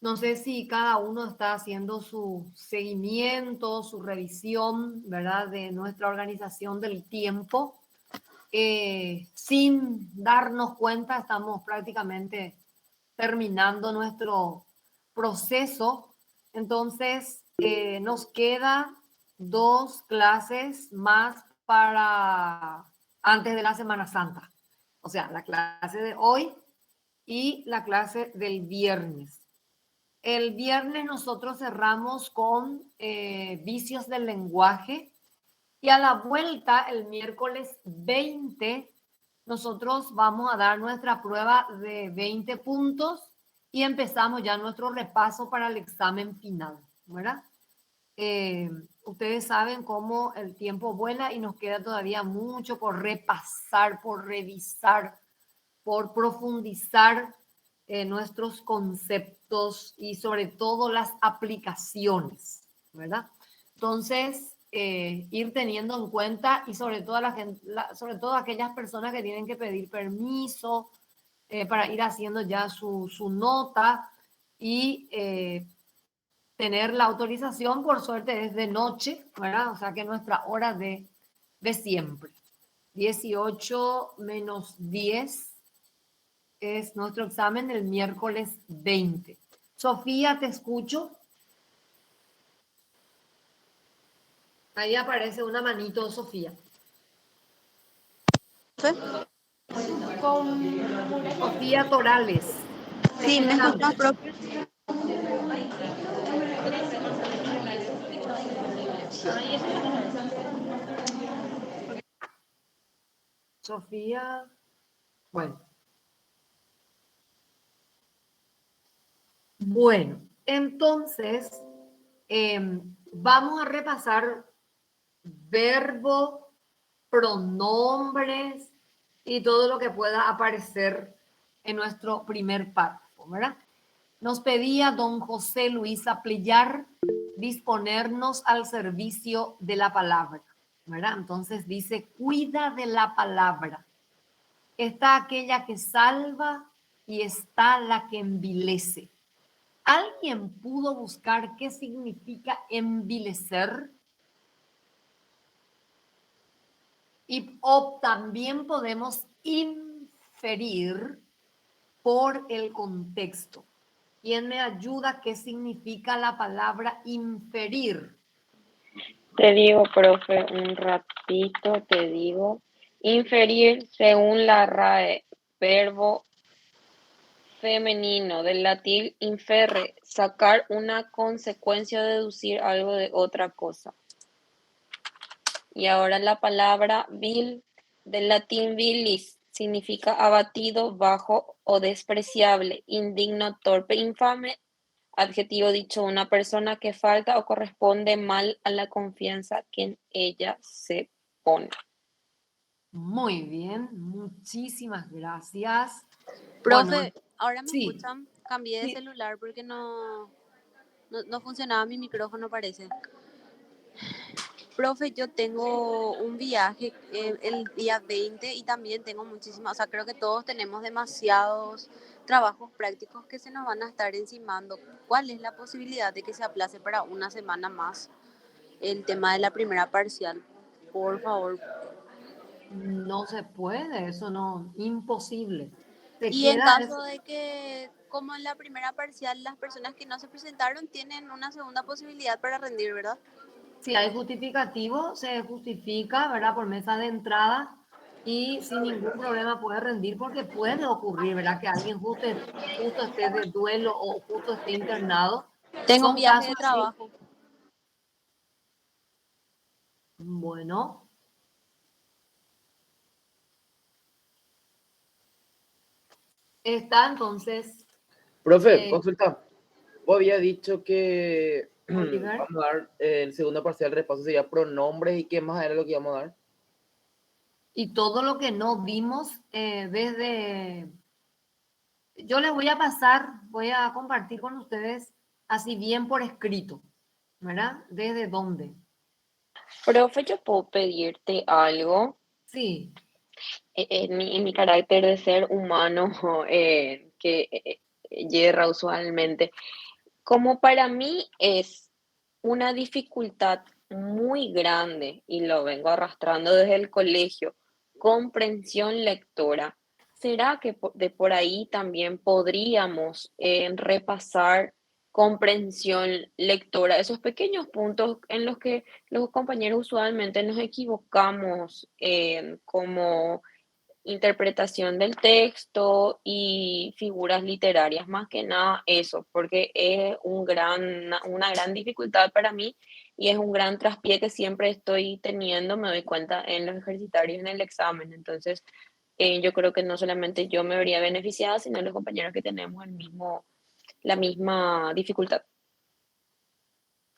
No sé si cada uno está haciendo su seguimiento, su revisión, ¿verdad? De nuestra organización del tiempo. Sin darnos cuenta, estamos prácticamente terminando nuestro proceso. Entonces, nos queda 2 clases más para antes de la Semana Santa. O sea, la clase de hoy y la clase del viernes. El viernes nosotros cerramos con vicios del lenguaje y a la vuelta, el miércoles 20, nosotros vamos a dar nuestra prueba de 20 puntos y empezamos ya nuestro repaso para el examen final, ¿verdad? Eh, Ustedes saben cómo el tiempo vuela y nos queda todavía mucho por repasar, por revisar, por profundizar nuestros conceptos y sobre todo las aplicaciones, ¿verdad? Entonces, ir teniendo en cuenta y sobre todo, sobre todo aquellas personas que tienen que pedir permiso para ir haciendo ya su nota y tener la autorización, por suerte, desde noche, ¿verdad? O sea que nuestra hora de siempre. 18 menos 10 es nuestro examen el miércoles 20. Sofía, te escucho. Ahí aparece una manito, Sofía. Sofía Torales. Sí, ¿me escuchas, profe? Sofía, bueno. Bueno, entonces vamos a repasar verbo, pronombres y todo lo que pueda aparecer en nuestro primer párrafo, ¿verdad? Nos pedía don José Luis Aplillar disponernos al servicio de la palabra, ¿verdad? Entonces dice, cuida de la palabra. Está aquella que salva y está la que envilece. ¿Alguien pudo buscar qué significa envilecer? O también podemos inferir por el contexto. ¿Quién me ayuda? ¿Qué significa la palabra inferir? Te digo, profe, un ratito te digo. Inferir, según la RAE, verbo femenino, del latín inferre, sacar una consecuencia o deducir algo de otra cosa. Y ahora la palabra vil, del latín vilis, significa abatido, bajo o despreciable, indigno, torpe, infame, adjetivo dicho una persona que falta o corresponde mal a la confianza que en ella se pone. Muy bien, muchísimas gracias. Bueno, Profe, ahora me sí, escuchan. Cambié de sí. celular porque no funcionaba mi micrófono, parece. Profe, yo tengo un viaje el día 20 y también tengo muchísimas, o sea, creo que todos tenemos demasiados trabajos prácticos que se nos van a estar encimando. ¿Cuál es la posibilidad de que se aplace para una semana más el tema de la primera parcial? Por favor. No se puede, eso no, imposible. Te Y en queda, caso de que, como en la primera parcial, las personas que no se presentaron tienen una segunda posibilidad para rendir, ¿verdad? si hay justificativo, se justifica, ¿verdad? Por mesa de entrada y sin ningún problema puede rendir porque puede ocurrir, ¿verdad? Que alguien justo esté de duelo o justo esté internado. Tengo un Son viaje casos de así. trabajo. Bueno, está entonces Profe, eh, consulta. Vos había dicho que Oliver. vamos a dar el segundo parcial repaso sería pronombres y qué más era lo que íbamos a dar. Y todo lo que no vimos desde... Yo les voy a pasar, voy a compartir con ustedes así bien por escrito, ¿verdad? ¿Desde dónde? Profe, yo puedo pedirte algo Sí, en mi carácter de ser humano que yerra usualmente. Como para mí es una dificultad muy grande y lo vengo arrastrando desde el colegio, comprensión lectora. ¿Será que de por ahí también podríamos repasar comprensión lectora, esos pequeños puntos en los que los compañeros usualmente nos equivocamos, como interpretación del texto y figuras literarias, más que nada eso, porque es una gran dificultad para mí y es un gran traspié que siempre estoy teniendo, me doy cuenta en los ejercitarios, en el examen. Entonces, yo creo que no solamente yo me vería beneficiada, sino los compañeros que tenemos la misma dificultad.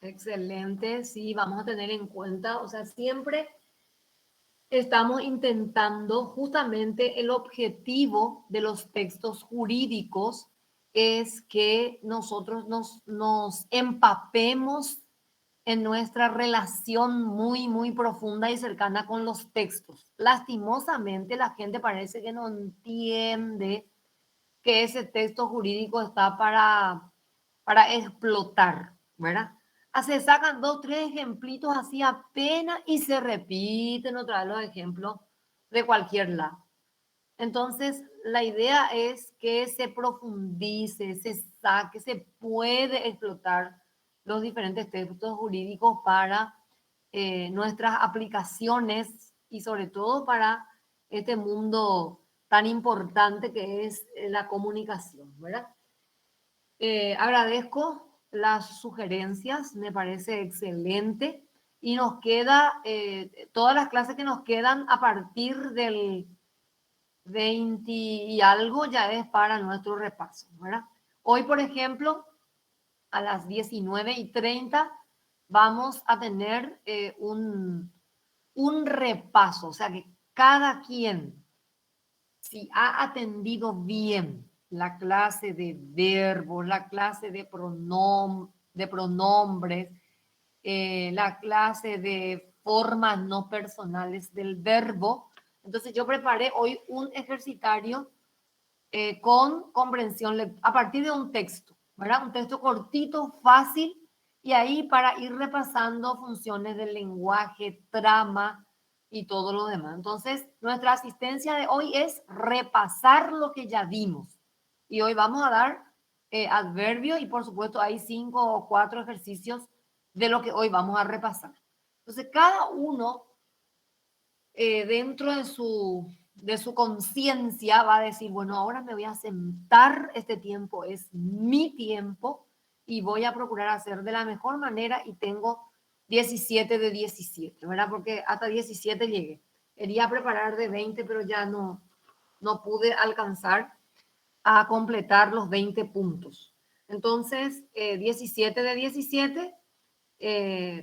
Excelente, sí, vamos a tener en cuenta, o sea, siempre estamos intentando, justamente el objetivo de los textos jurídicos es que nosotros nos empapemos en nuestra relación muy, muy profunda y cercana con los textos. Lastimosamente, la gente parece que no entiende que ese texto jurídico está para explotar, ¿verdad? Se sacan dos, tres ejemplitos así apenas y se repiten otra vez los ejemplos de cualquier lado. Entonces, la idea es que se profundice, se saque, se puede explotar los diferentes textos jurídicos para nuestras aplicaciones y sobre todo para este mundo tan importante que es la comunicación, ¿verdad? Agradezco las sugerencias, me parece excelente y nos queda todas las clases que nos quedan a partir del 20 y algo ya es para nuestro repaso, ¿verdad? Hoy, por ejemplo, a las 19:30 vamos a tener un repaso, o sea que cada quien, si ha atendido bien la clase de verbos, la clase de pronombres, la clase de formas no personales del verbo, entonces yo preparé hoy un ejercitario con comprensión a partir de un texto, ¿verdad? Un texto cortito, fácil, y ahí para ir repasando funciones del lenguaje, trama y todo lo demás. Entonces, nuestra asistencia de hoy es repasar lo que ya vimos. Y hoy vamos a dar adverbios y por supuesto hay 5 o 4 ejercicios de lo que hoy vamos a repasar. Entonces, cada uno dentro de su conciencia va a decir, bueno, ahora me voy a sentar, este tiempo es mi tiempo y voy a procurar hacer de la mejor manera y tengo 17 de 17, ¿verdad? Porque hasta 17 llegué. Quería preparar de 20, pero ya no pude alcanzar a completar los 20 puntos. Entonces, 17 de 17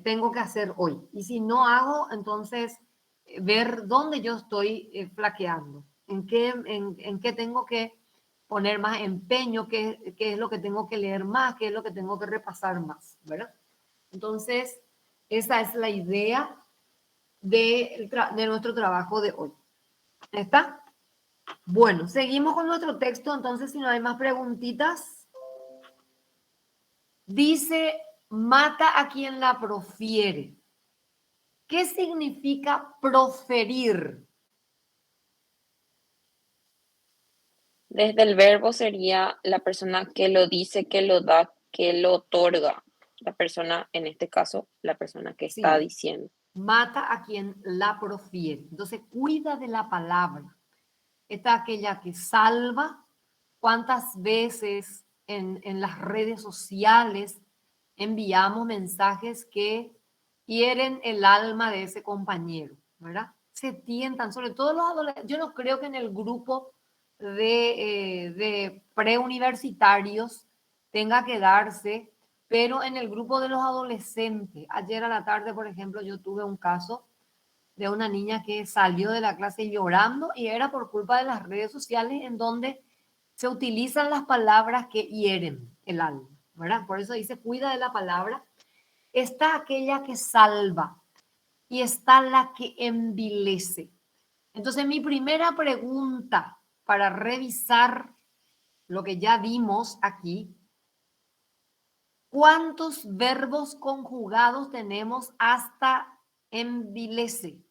tengo que hacer hoy. Y si no hago, entonces ver dónde yo estoy flaqueando, en qué tengo que poner más empeño, qué es lo que tengo que leer más, qué es lo que tengo que repasar más, ¿verdad? Entonces, esa es la idea de nuestro trabajo de hoy. ¿Está? Bueno, seguimos con nuestro texto, entonces si no hay más preguntitas. Dice, mata a quien la profiere. ¿Qué significa proferir? Desde el verbo sería la persona que lo dice, que lo da, que lo otorga. La persona, en este caso, la persona que está Sí, diciendo. mata a quien la profiere. Entonces, cuida de la palabra. Esta es aquella que salva. ¿Cuántas veces en las redes sociales enviamos mensajes que hieren el alma de ese compañero, ¿verdad? Se tientan, sobre todo los adolescentes. Yo no creo que en el grupo de preuniversitarios tenga que darse, pero en el grupo de los adolescentes, ayer a la tarde, por ejemplo, yo tuve un caso de una niña que salió de la clase llorando y era por culpa de las redes sociales en donde se utilizan las palabras que hieren el alma, ¿verdad? Por eso dice, cuida de la palabra. Está aquella que salva y está la que envilece. Entonces, mi primera pregunta para revisar lo que ya vimos aquí ¿Cuántos verbos conjugados tenemos hasta envilece?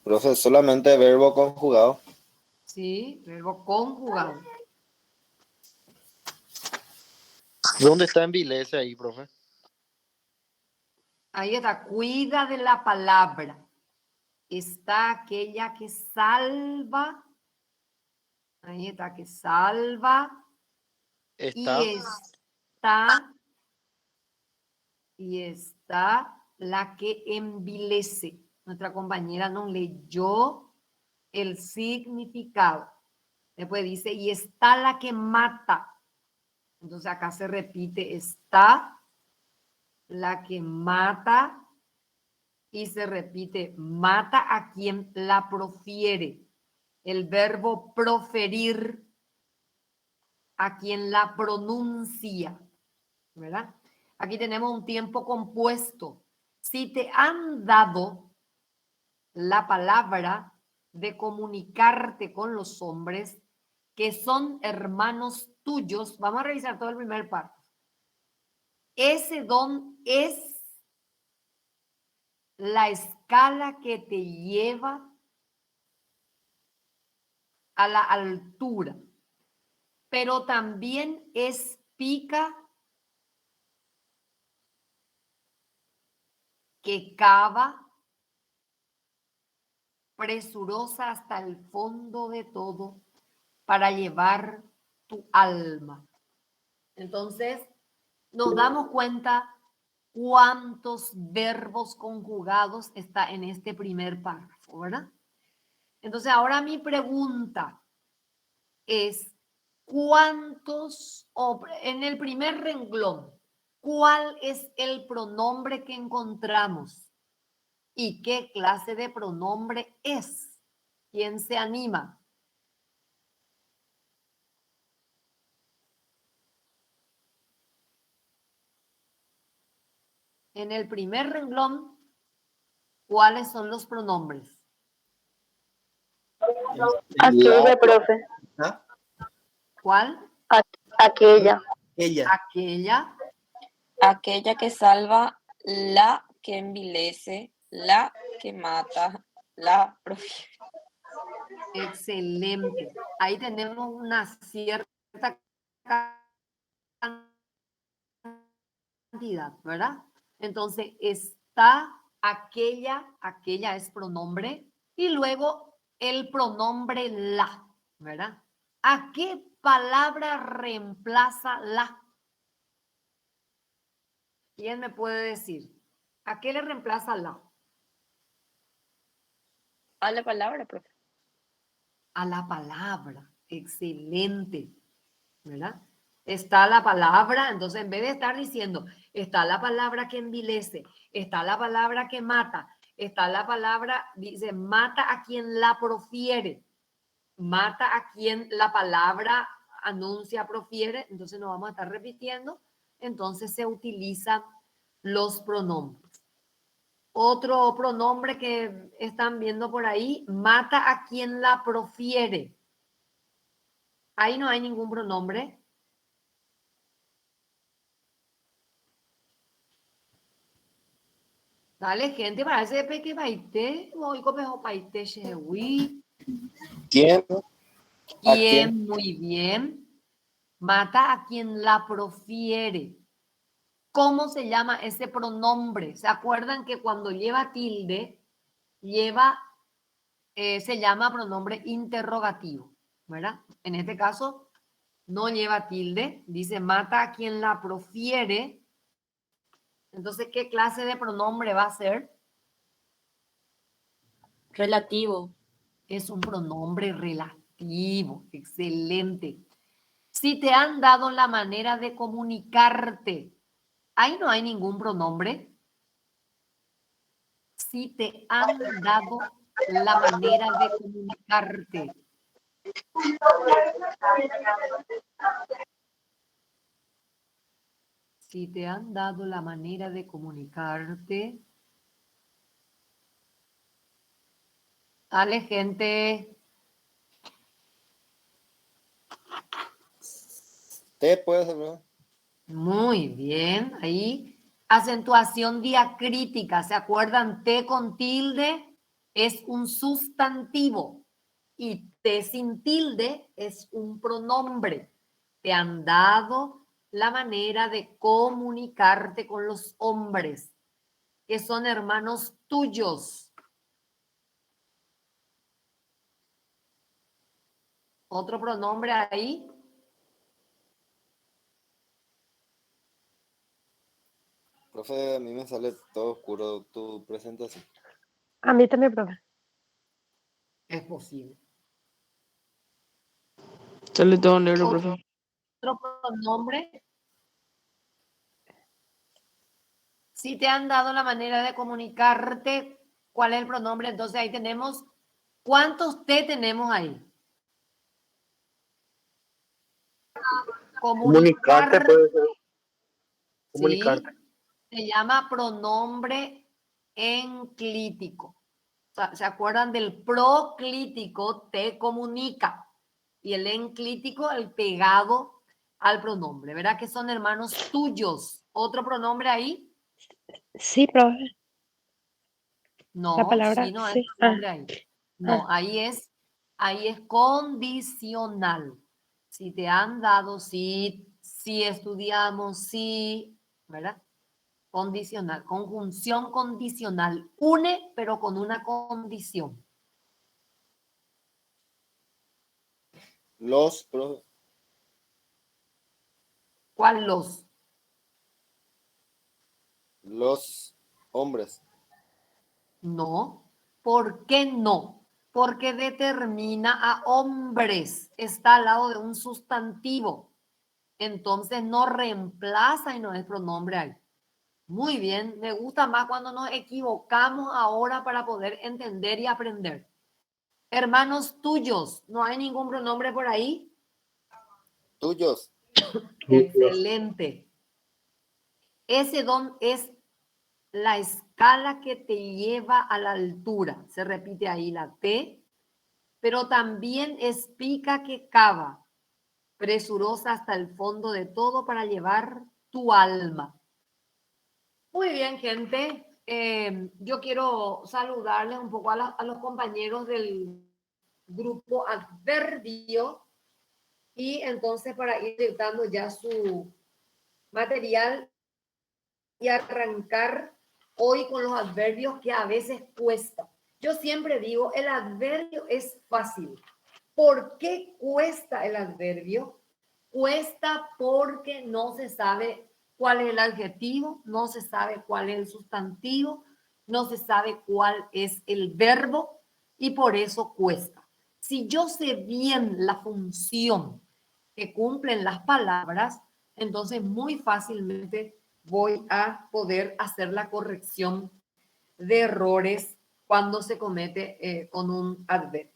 Profe, solamente verbo conjugado. Sí, verbo conjugado. ¿Dónde está en Vilese ahí, profe? Ahí está, cuida de la palabra. Está aquella que salva. Ahí está, que salva. Está. Y está la que envilece. Nuestra compañera nos leyó el significado. Después dice, y está la que mata. Entonces acá se repite, está la que mata y se repite, mata a quien la profiere. El verbo proferir, a quien la pronuncia, ¿verdad? Aquí tenemos un tiempo compuesto. Si te han dado la palabra de comunicarte con los hombres que son hermanos tuyos, vamos a revisar todo el primer párrafo. Ese don es la escala que te lleva a la altura, pero también es pica que cava presurosa hasta el fondo de todo para llevar tu alma. Entonces, nos damos cuenta cuántos verbos conjugados está en este primer párrafo, ¿verdad? Entonces, ahora mi pregunta es, ¿cuántos, o en el primer renglón, cuál es el pronombre que encontramos? ¿Y qué clase de pronombre es? ¿Quién se anima? En el primer renglón, ¿cuáles son los pronombres? Aquella, profe. ¿Ah? ¿Cuál? Aquella. Ella. Aquella. Aquella que salva, la que envilece, la que mata, la profiere. Excelente. Ahí tenemos una cierta cantidad, ¿verdad? Entonces está aquella es pronombre, y luego el pronombre la, ¿verdad? ¿A qué palabra reemplaza la? ¿Quién me puede decir? ¿A qué le reemplaza la? A la palabra, profe. A la palabra. Excelente, ¿verdad? Está la palabra, entonces en vez de estar diciendo, está la palabra que envilece, está la palabra que mata, está la palabra, dice, mata a quien la profiere, mata a quien la palabra anuncia, profiere, entonces no vamos a estar repitiendo, entonces se utilizan los pronombres. Otro pronombre que están viendo por ahí, mata a quien la profiere. Ahí no hay ningún pronombre. Dale, gente, parece que baite, voy copejo paite shewi. ¿Quién? ¿A quién? Bien, muy bien. Mata a quien la profiere. ¿Cómo se llama ese pronombre? ¿Se acuerdan que cuando lleva tilde, se llama pronombre interrogativo, ¿verdad? En este caso, no lleva tilde, dice mata a quien la profiere. Entonces, ¿qué clase de pronombre va a ser? Relativo. Es un pronombre relativo. Excelente. Si te han dado la manera de comunicarte, ahí no hay ningún pronombre. Si te han dado la manera de comunicarte. Si te han dado la manera de comunicarte. Dale, gente. T puede ser, profe. Muy bien. Ahí. Acentuación diacrítica. ¿Se acuerdan? T con tilde es un sustantivo y T sin tilde es un pronombre. Te han dado la manera de comunicarte con los hombres, que son hermanos tuyos. Otro pronombre ahí. Profe, a mí me sale todo oscuro tu presentación. A mí también, profe. Es posible. Sale todo negro, profe. Otro pronombre. Si te han dado la manera de comunicarte, ¿cuál es el pronombre? Entonces ahí tenemos, ¿cuántos T tenemos ahí? Comunicarte puede ser. Comunicarte. Sí, se llama pronombre enclítico. O sea, ¿se acuerdan del proclítico? Te comunica. Y el enclítico, el pegado al pronombre. ¿Verdad que son hermanos tuyos? ¿Otro pronombre ahí? Sí, profe. La No, palabra, sí, no hay sí. pronombre ahí. No, Ah. ahí es condicional. Si te han dado, sí, si estudiamos, sí, ¿verdad? Condicional, conjunción condicional. Une, pero con una condición. Los, profe. ¿Cuál los? Los hombres. No. ¿Por qué no? Porque determina a hombres. Está al lado de un sustantivo. Entonces no reemplaza y no es pronombre ahí. Muy bien, me gusta más cuando nos equivocamos ahora para poder entender y aprender. Hermanos tuyos, ¿no hay ningún pronombre por ahí? Tuyos. Excelente. Ese don es la escala que te lleva a la altura. Se repite ahí la T, pero también es pica que cava, presurosa hasta el fondo de todo para llevar tu alma. Muy bien, gente. Yo quiero saludarles un poco a los compañeros del grupo Adverbio y entonces para ir dictando ya su material y arrancar hoy con los adverbios que a veces cuesta. Yo siempre digo, el adverbio es fácil. ¿Por qué cuesta el adverbio? Cuesta porque no se sabe cuál es el adjetivo, no se sabe cuál es el sustantivo, no se sabe cuál es el verbo y por eso cuesta. Si yo sé bien la función que cumplen las palabras, entonces muy fácilmente voy a poder hacer la corrección de errores cuando se comete con un adverbio.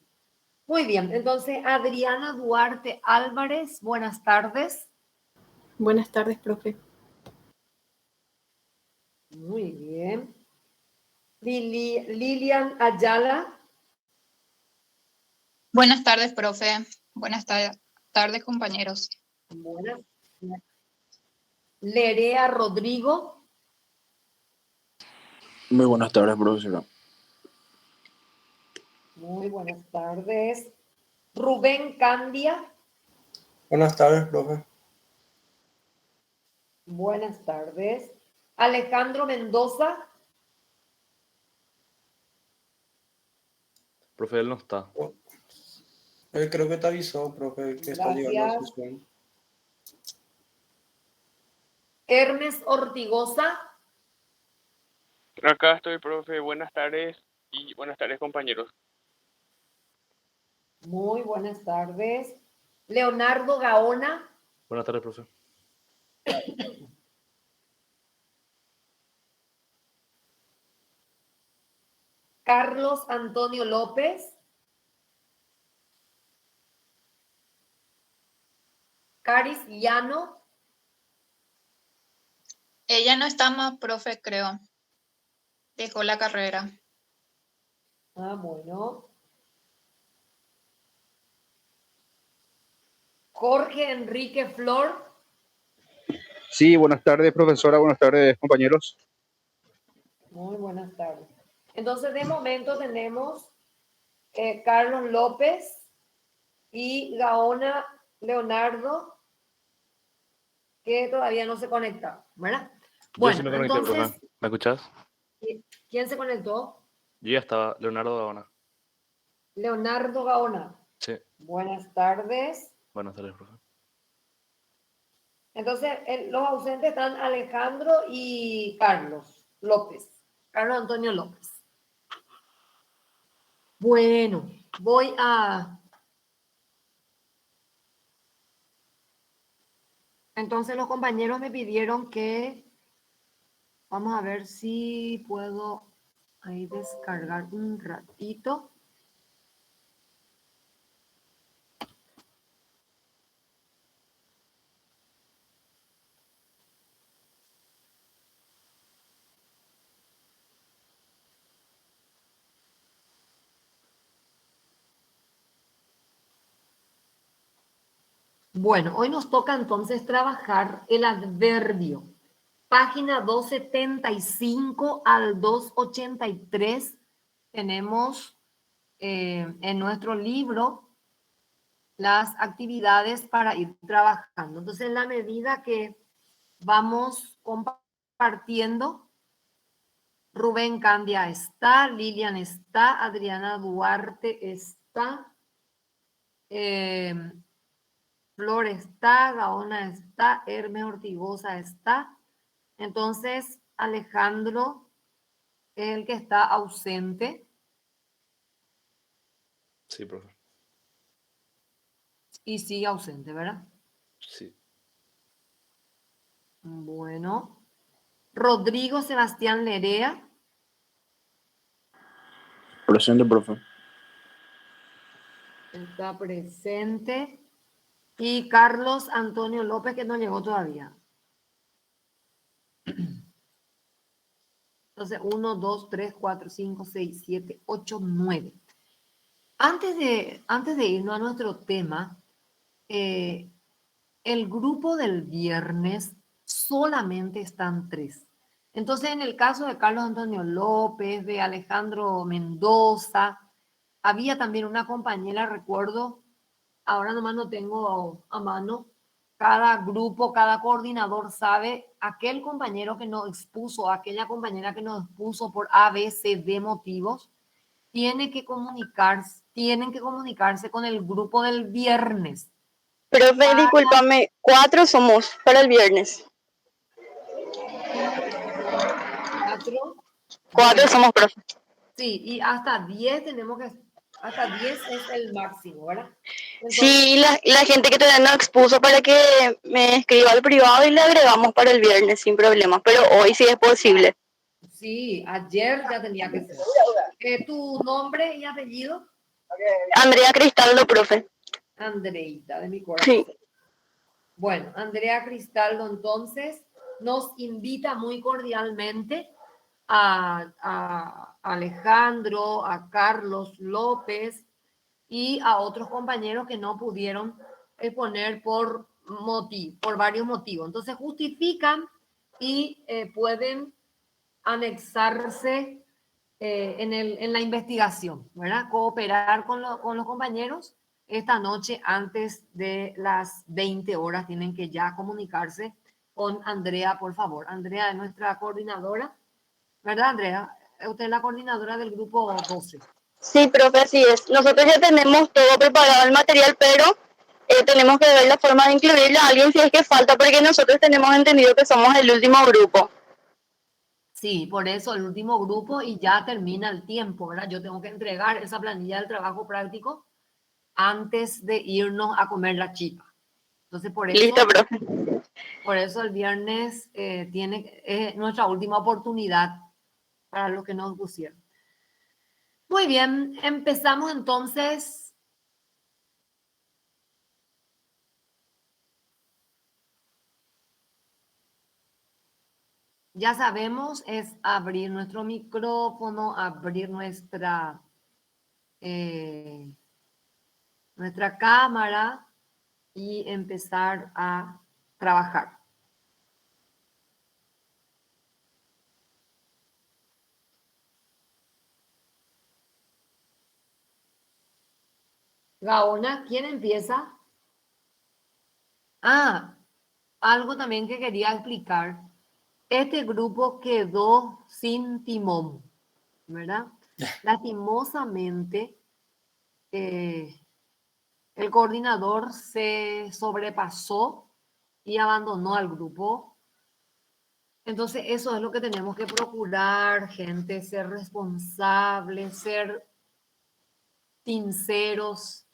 Muy bien, entonces Adriana Duarte Álvarez, buenas tardes. Buenas tardes, profe. Muy bien. Lilian Ayala. Buenas tardes, profe. Buenas tardes, compañeros. Buenas. Lerea Rodrigo. Muy buenas tardes, profesora. Muy buenas tardes. Rubén Candia. Buenas tardes, profe. Buenas tardes. Alejandro Mendoza. Profe, él no está. Él creo que te avisó, profe, que está llegando a Gracias. sesión. Hermes Ortigosa. Acá estoy, profe. Buenas tardes y buenas tardes, compañeros. Muy buenas tardes. Leonardo Gaona. Buenas tardes, profe. Carlos Antonio López. Caris Llano. Ella no está más profe, creo. Dejó la carrera. Ah, bueno. Jorge Enrique Flor. Sí, buenas tardes, profesora, buenas tardes, compañeros. Muy buenas tardes. Entonces, de momento tenemos Carlos López y Gaona Leonardo, que todavía no se conecta, ¿verdad? Yo sí Bueno, me conecté, entonces, profe. ¿Me escuchás? ¿quién se conectó? Yo ya estaba, Leonardo Gaona. Leonardo Gaona. Sí, Buenas tardes. buenas tardes, profe. Entonces, los ausentes están Alejandro y Carlos López. Carlos Antonio López. Bueno, voy a... Entonces los compañeros me pidieron que... Vamos a ver si puedo ahí descargar un ratito. Bueno, hoy nos toca entonces trabajar el adverbio. Página 275 al 283 tenemos en nuestro libro las actividades para ir trabajando. Entonces, en la medida que vamos compartiendo, Rubén Candia está, Lilian está, Adriana Duarte está, Flor está, Gaona está, Hermes Ortigosa está. Entonces, Alejandro es el que está ausente. Sí, profe. Y sigue ausente, ¿verdad? Sí. Bueno. Rodrigo Sebastián Lerea. Presente, profe. Está presente. Y Carlos Antonio López, que no llegó todavía. Entonces, 1, 2, 3, 4, 5, 6, 7, 8, 9. Antes de irnos a nuestro tema, el grupo del viernes solamente están 3. Entonces, en el caso de Carlos Antonio López, de Alejandro Mendoza, había también una compañera, recuerdo, ahora nomás no tengo a mano, cada grupo, cada coordinador sabe, aquel compañero que nos expuso, aquella compañera que nos expuso por A, B, C, D motivos, tienen que comunicarse con el grupo del viernes. Profe, discúlpame, 4 somos para el viernes. 4. 4 Bueno, somos, profe. sí, y hasta 10 hasta 10 es el máximo, ¿verdad? Entonces, Sí, la gente que todavía no expuso para que me escriba al privado y le agregamos para el viernes sin problemas, pero hoy sí es posible. sí, ayer ya tenía que ser. ¿Tu nombre y apellido? Andrea Cristaldo, profe. Andreita, de mi corazón. Sí. Bueno, Andrea Cristaldo entonces nos invita muy cordialmente a Alejandro, a Carlos López y a otros compañeros que no pudieron exponer por varios motivos. Entonces justifican y pueden anexarse en la investigación, ¿verdad? Cooperar con los compañeros. Esta noche, antes de las 20 horas, tienen que ya comunicarse con Andrea, por favor. Andrea es nuestra coordinadora, ¿verdad, Andrea? Usted es la coordinadora del grupo 12. Sí, profe, así es. Nosotros ya tenemos todo preparado el material, pero tenemos que ver la forma de incluirle a alguien si es que falta, porque nosotros tenemos entendido que somos el último grupo. Sí, por eso el último grupo y ya termina el tiempo, ¿verdad? Yo tengo que entregar esa planilla del trabajo práctico antes de irnos a comer la chipa. Entonces, Listo, profe. Por eso el viernes es nuestra última oportunidad para los que nos pusieron. Muy bien, empezamos entonces. ya sabemos, es abrir nuestro micrófono, abrir nuestra cámara y empezar a trabajar. Gaona, ¿quién empieza? Ah, algo también que quería explicar. Este grupo quedó sin timón, ¿verdad? Lastimosamente, el coordinador se sobrepasó y abandonó al grupo. Entonces, eso es lo que tenemos que procurar, gente, ser responsables, ser sinceros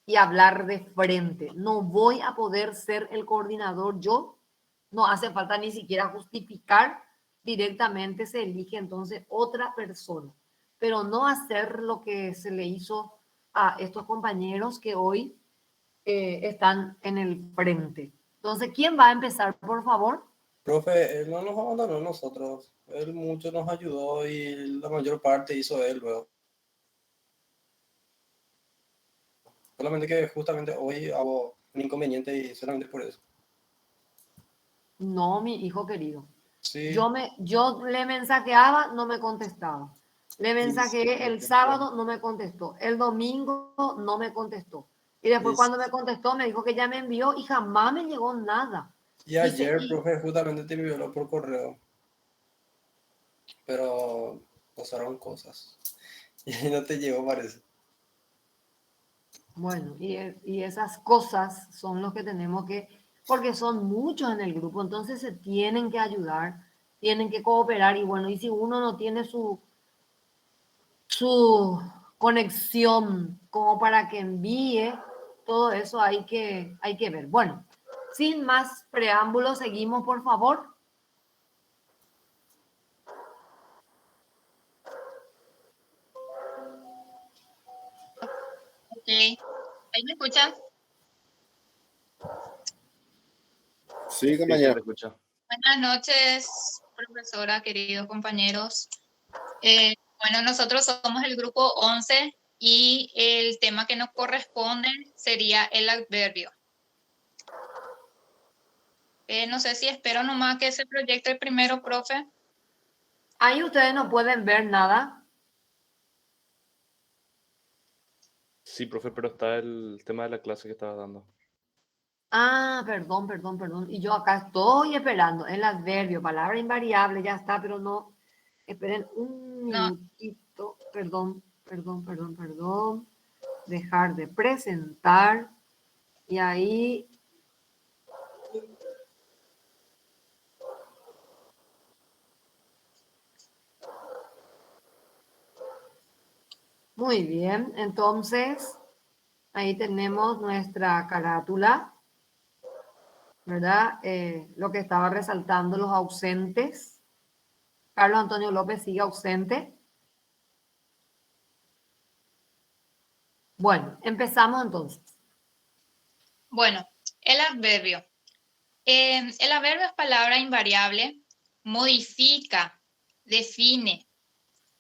y hablar de frente. No voy a poder ser el coordinador yo, no hace falta ni siquiera justificar, directamente se elige entonces otra persona, pero no hacer lo que se le hizo a estos compañeros que hoy están en el frente. Entonces, ¿quién va a empezar, por favor? Profe, él no nos abandonó a nosotros. Él mucho nos ayudó y la mayor parte hizo él luego. Solamente que justamente hoy hago un inconveniente y solamente por eso. No, mi hijo querido. Sí. Yo le mensajeaba, no me contestaba. Le mensajeé el sábado, no me contestó. El domingo no me contestó. Y después cuando me contestó me dijo que ya me envió y jamás me llegó nada. Y ayer, profe, justamente te envió por correo. Pero pasaron cosas. Y no te llegó, parece. Bueno, y esas cosas son los que tenemos que, porque son muchos en el grupo, entonces se tienen que ayudar, tienen que cooperar y bueno, y si uno no tiene su conexión como para que envíe, todo eso hay que ver. Bueno, sin más preámbulos, seguimos, por favor. Ok. ¿Ahí me escuchan? Sí, compañero. te escucha. Buenas noches, profesora, queridos compañeros. Bueno, nosotros somos el grupo 11 y el tema que nos corresponde sería el adverbio. No sé si espero nomás que se proyecte el primero, profe. Ahí ustedes no pueden ver nada. Sí, profe, pero está el tema de la clase que estaba dando. Ah, perdón. Y yo acá estoy esperando el adverbio, palabra invariable, ya está, pero no. Esperen un minutito. Perdón. Dejar de presentar. Y ahí. Muy bien, entonces ahí tenemos nuestra carátula, ¿verdad? Lo que estaba resaltando, los ausentes. Carlos Antonio López sigue ausente. Bueno, empezamos entonces. Bueno, el adverbio. El adverbio es palabra invariable, modifica, define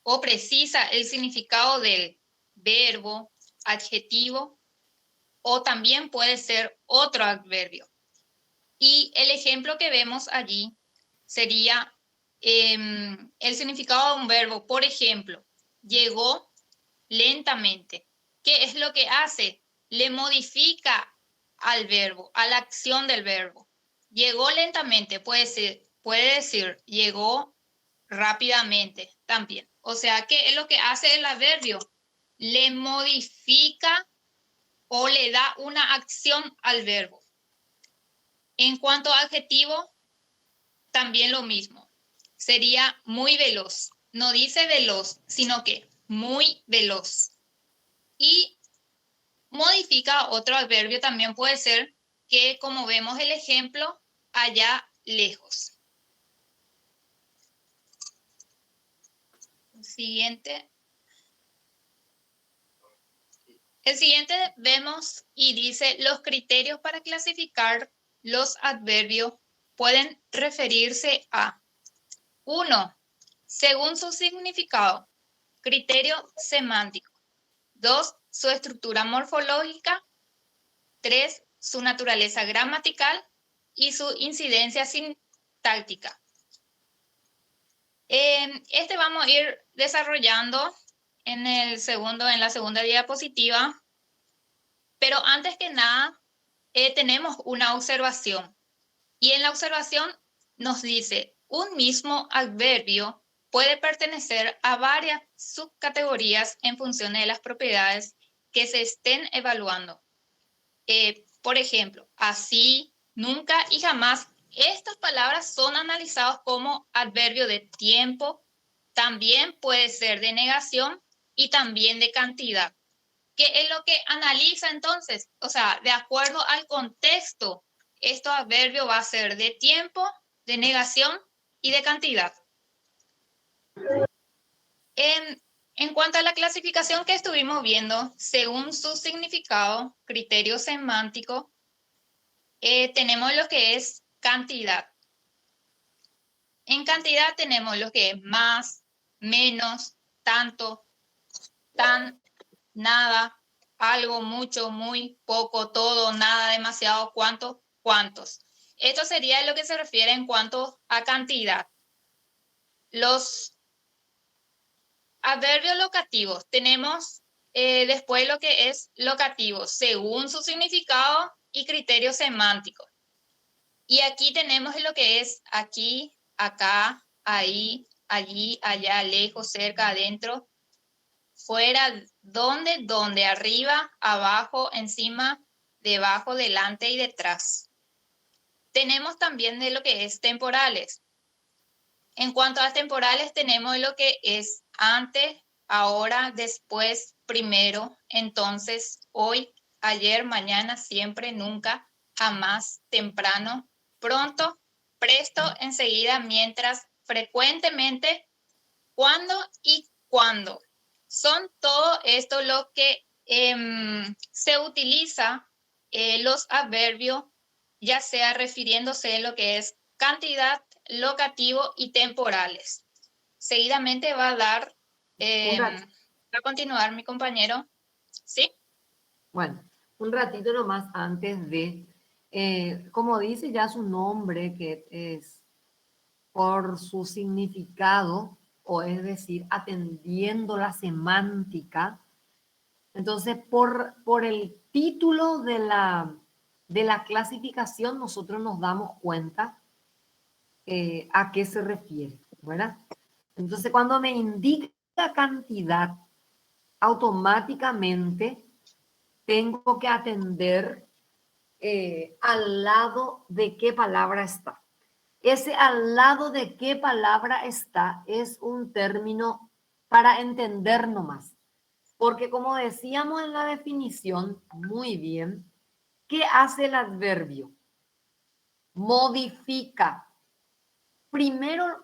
o precisa el significado del verbo, adjetivo o también puede ser otro adverbio. Y el ejemplo que vemos allí sería el significado de un verbo. Por ejemplo, llegó lentamente. ¿Qué es lo que hace? Le modifica al verbo, a la acción del verbo. Llegó lentamente, puede decir llegó rápidamente también. O sea, ¿qué es lo que hace el adverbio? Le modifica o le da una acción al verbo. En cuanto a adjetivo, también lo mismo. Sería muy veloz. No dice veloz, sino que muy veloz. Y modifica otro adverbio también puede ser que, como vemos el ejemplo, allá lejos. El siguiente vemos y dice los criterios para clasificar los adverbios pueden referirse a 1. Según su significado, criterio semántico. 2. Su estructura morfológica. 3. Su naturaleza gramatical y su incidencia sintáctica. Este vamos a ir desarrollando en la segunda diapositiva, pero antes que nada tenemos una observación. Y en la observación nos dice, un mismo adverbio puede pertenecer a varias subcategorías en función de las propiedades que se estén evaluando. Por ejemplo, así, nunca y jamás. Estas palabras son analizadas como adverbio de tiempo, también puede ser de negación y también de cantidad. ¿Qué es lo que analiza entonces? O sea, de acuerdo al contexto, este adverbio va a ser de tiempo, de negación y de cantidad. En cuanto a la clasificación que estuvimos viendo, según su significado, criterio semántico, tenemos lo que es cantidad. En cantidad tenemos lo que es más, menos, tanto, tan, nada, algo, mucho, muy, poco, todo, nada, demasiado, cuánto, cuántos. Esto sería lo que se refiere en cuanto a cantidad. Los adverbios locativos. Tenemos después lo que es locativo, según su significado y criterio semántico. Y aquí tenemos lo que es aquí, acá, ahí, allí, allá, lejos, cerca, adentro, fuera, donde, arriba, abajo, encima, debajo, delante y detrás. Tenemos también de lo que es temporales. En cuanto a temporales, tenemos lo que es antes, ahora, después, primero, entonces, hoy, ayer, mañana, siempre, nunca, jamás, temprano, pronto, presto, enseguida, mientras, frecuentemente, cuándo y cuándo. Son todo esto lo que se utiliza los adverbios, ya sea refiriéndose a lo que es cantidad, locativo y temporales. Seguidamente va a dar, va a continuar mi compañero. ¿Sí? Bueno, un ratito nomás antes de, como dice ya su nombre, que es por su significado, o es decir, atendiendo la semántica. Entonces, por el título de la clasificación, nosotros nos damos cuenta a qué se refiere, ¿verdad? Entonces, cuando me indica cantidad, automáticamente tengo que atender al lado de qué palabra está. Ese al lado de qué palabra está es un término para entender nomás. Porque como decíamos en la definición, muy bien, ¿qué hace el adverbio? Modifica.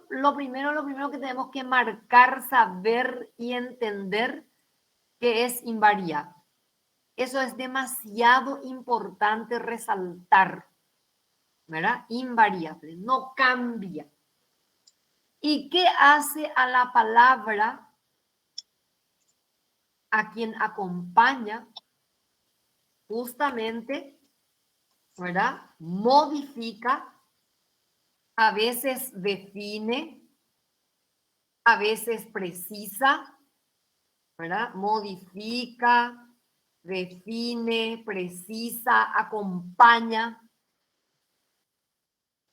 Lo primero que tenemos que marcar, saber y entender que es invariable. Eso es demasiado importante resaltar, ¿verdad? Invariable, no cambia. ¿Y qué hace a la palabra a quien acompaña? Justamente, ¿verdad? Modifica, a veces define, a veces precisa, ¿verdad? Modifica, define, precisa, acompaña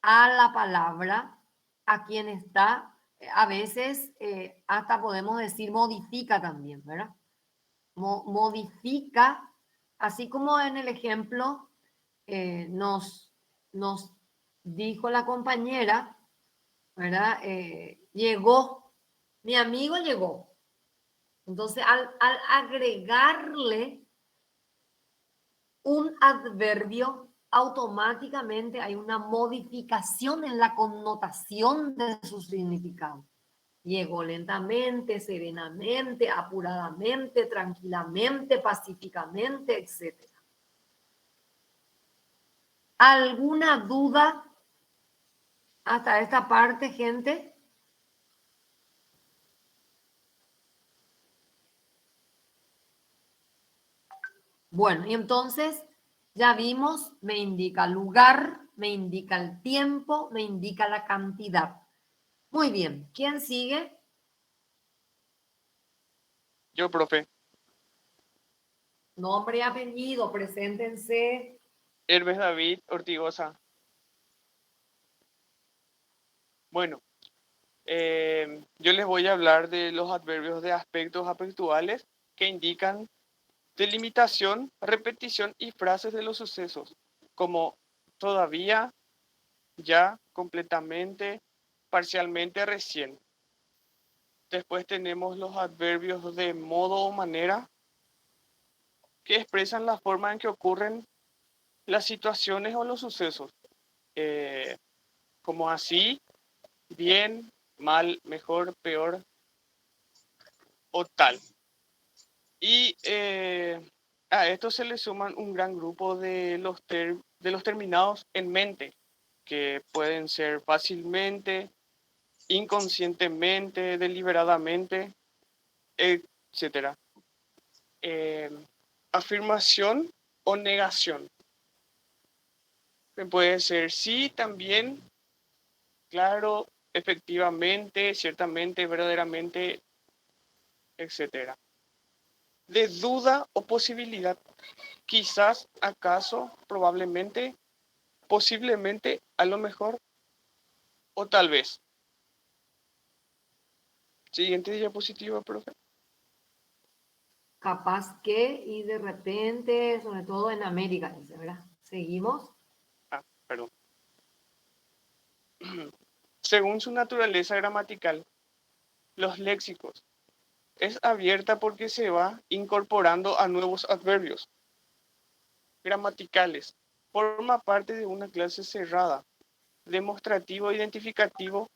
a la palabra, a quien está, a veces hasta podemos decir modifica también, ¿verdad? Modifica, así como en el ejemplo nos dijo la compañera, ¿verdad? Llegó, mi amigo llegó. Entonces, al agregarle un adverbio, automáticamente hay una modificación en la connotación de su significado. Llegó lentamente, serenamente, apuradamente, tranquilamente, pacíficamente, etc. ¿Alguna duda hasta esta parte, gente? Bueno, y entonces ya vimos, me indica lugar, me indica el tiempo, me indica la cantidad. Muy bien, ¿quién sigue? Yo, profe. Nombre y apellido, preséntense. Hermes David Ortigosa. Bueno, yo les voy a hablar de los adverbios de aspectos aspectuales que indican delimitación, repetición y frases de los sucesos, como todavía, ya, completamente, parcialmente, recién. Después tenemos los adverbios de modo o manera, que expresan la forma en que ocurren las situaciones o los sucesos, como así, bien, mal, mejor, peor o tal. Y a esto se le suman un gran grupo de los terminados en mente, que pueden ser fácilmente, inconscientemente, deliberadamente, etc. Afirmación o negación. Puede ser sí, también, claro, efectivamente, ciertamente, verdaderamente, etc. De duda o posibilidad. Quizás, acaso, probablemente, posiblemente, a lo mejor o tal vez. Siguiente diapositiva, profe. Capaz que y de repente, sobre todo en América, dice, ¿verdad? Seguimos. Perdón. Según su naturaleza gramatical, los léxicos es abierta porque se va incorporando a nuevos adverbios gramaticales. Forma parte de una clase cerrada, demostrativo, identificativo,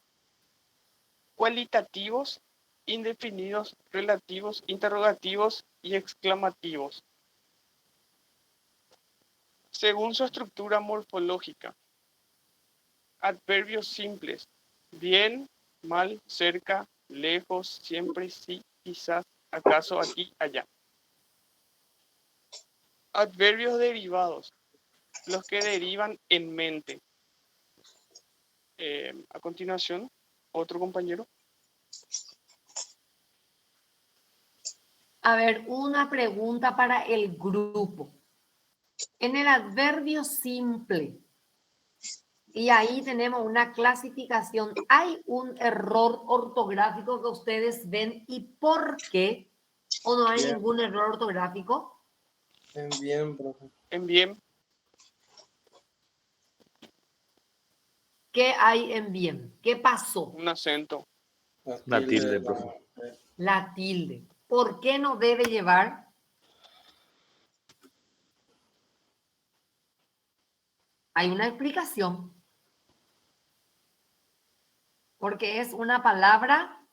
cualitativos, indefinidos, relativos, interrogativos y exclamativos. Según su estructura morfológica, adverbios simples, bien, mal, cerca, lejos, siempre, sí, quizás, acaso, aquí, allá. Adverbios derivados, los que derivan en mente. A continuación, otro compañero. A ver, una pregunta para el grupo. En el adverbio simple, y ahí tenemos una clasificación, ¿hay un error ortográfico que ustedes ven y por qué? ¿O no hay ningún error ortográfico? En bien, profe. En bien. ¿Qué hay en bien? ¿Qué pasó? Un acento. La tilde, profe. La tilde. ¿Por qué no debe llevar? Hay una explicación. Porque es una palabra.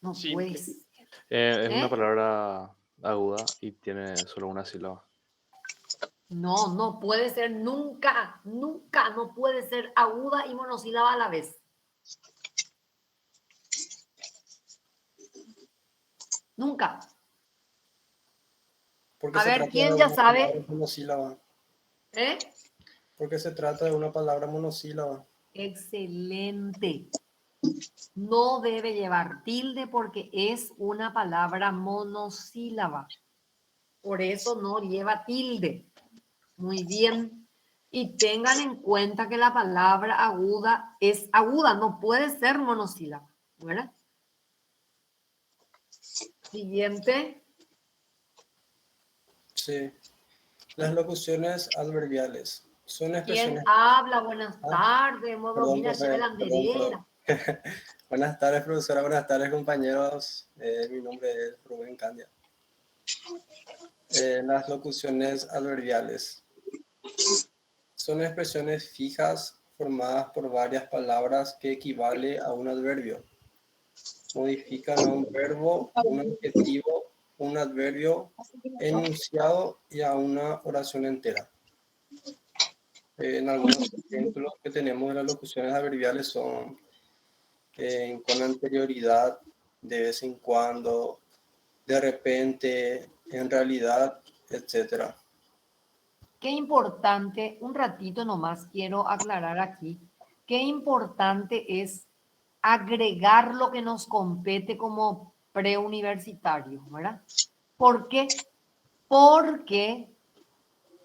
No puede ser. Es una palabra aguda y tiene solo una sílaba. No, no puede ser nunca, nunca, no puede ser aguda y monosílaba a la vez. Nunca. Porque a ver, ¿quién ya sabe? Monosílaba. ¿Eh? Porque se trata de una palabra monosílaba. Excelente. No debe llevar tilde porque es una palabra monosílaba. Por eso no lleva tilde. Muy bien. Y tengan en cuenta que la palabra aguda es aguda, no puede ser monosílaba. ¿Verdad? Siguiente. Sí. Las locuciones adverbiales son expresiones. ¿Quién habla? Buenas tardes. Domina Profe, la banderera. Buenas tardes, profesora. Buenas tardes, compañeros. Mi nombre es Rubén Candia. Las locuciones adverbiales son expresiones fijas formadas por varias palabras que equivale a un adverbio. Modifican a un verbo, un adjetivo, un adverbio, enunciado y a una oración entera. En algunos ejemplos que tenemos de las locuciones adverbiales son con anterioridad, de vez en cuando, de repente, en realidad, etc. Qué importante, un ratito nomás quiero aclarar aquí, qué importante es agregar lo que nos compete como preuniversitario, ¿verdad? ¿Por qué? Porque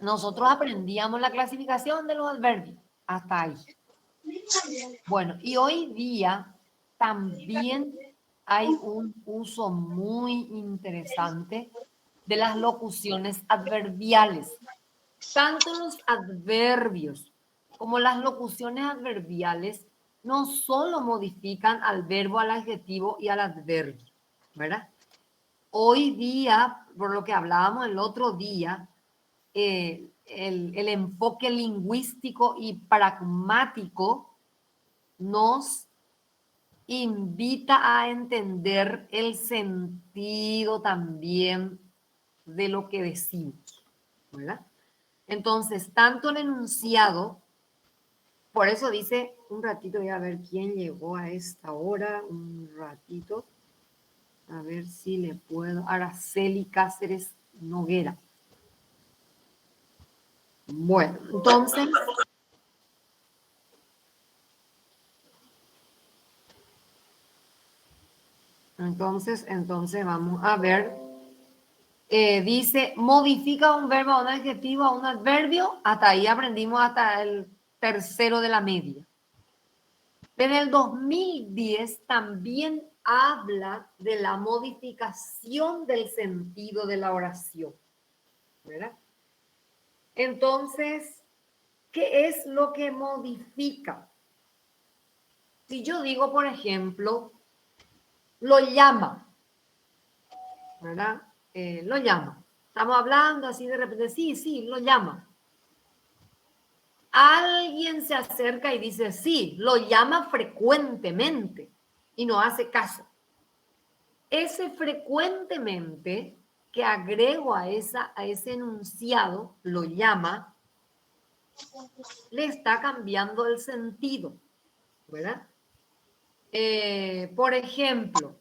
nosotros aprendíamos la clasificación de los adverbios hasta ahí. Bueno, y hoy día también hay un uso muy interesante de las locuciones adverbiales. Tanto los adverbios como las locuciones adverbiales no solo modifican al verbo, al adjetivo y al adverbio, ¿verdad? Hoy día, por lo que hablábamos el otro día, el enfoque lingüístico y pragmático nos invita a entender el sentido también de lo que decimos, ¿verdad? Entonces, tanto el enunciado, por eso dice, un ratito voy a ver quién llegó a esta hora, un ratito, a ver si le puedo, Araceli Cáceres Noguera. Bueno, entonces vamos a ver. Dice, modifica un verbo a un adjetivo, a un adverbio. Hasta ahí aprendimos hasta el tercero de la media. En el 2010 también habla de la modificación del sentido de la oración, ¿verdad? Entonces, ¿qué es lo que modifica? Si yo digo, por ejemplo, lo llama, ¿verdad? Lo llama. Estamos hablando así de repente, sí, lo llama. Alguien se acerca y dice, sí, lo llama frecuentemente y no hace caso. Ese frecuentemente que agrego a ese enunciado, lo llama, le está cambiando el sentido, ¿verdad? Por ejemplo,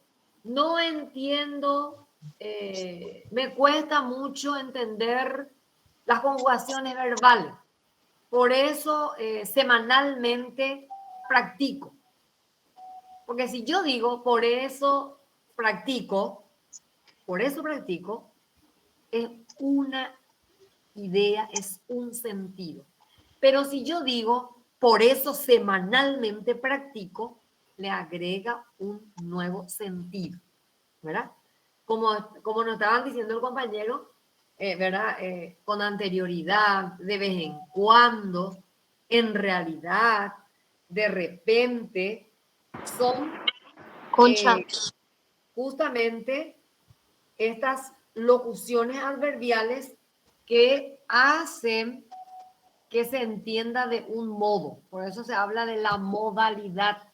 no entiendo, me cuesta mucho entender las conjugaciones verbales. Por eso semanalmente practico. Porque si yo digo, por eso practico, es una idea, es un sentido. Pero si yo digo, por eso semanalmente practico, le agrega un nuevo sentido, ¿verdad? Como nos estaban diciendo el compañero, ¿verdad? Con anterioridad, de vez en cuando, en realidad, de repente, son justamente estas locuciones adverbiales que hacen que se entienda de un modo. Por eso se habla de la modalidad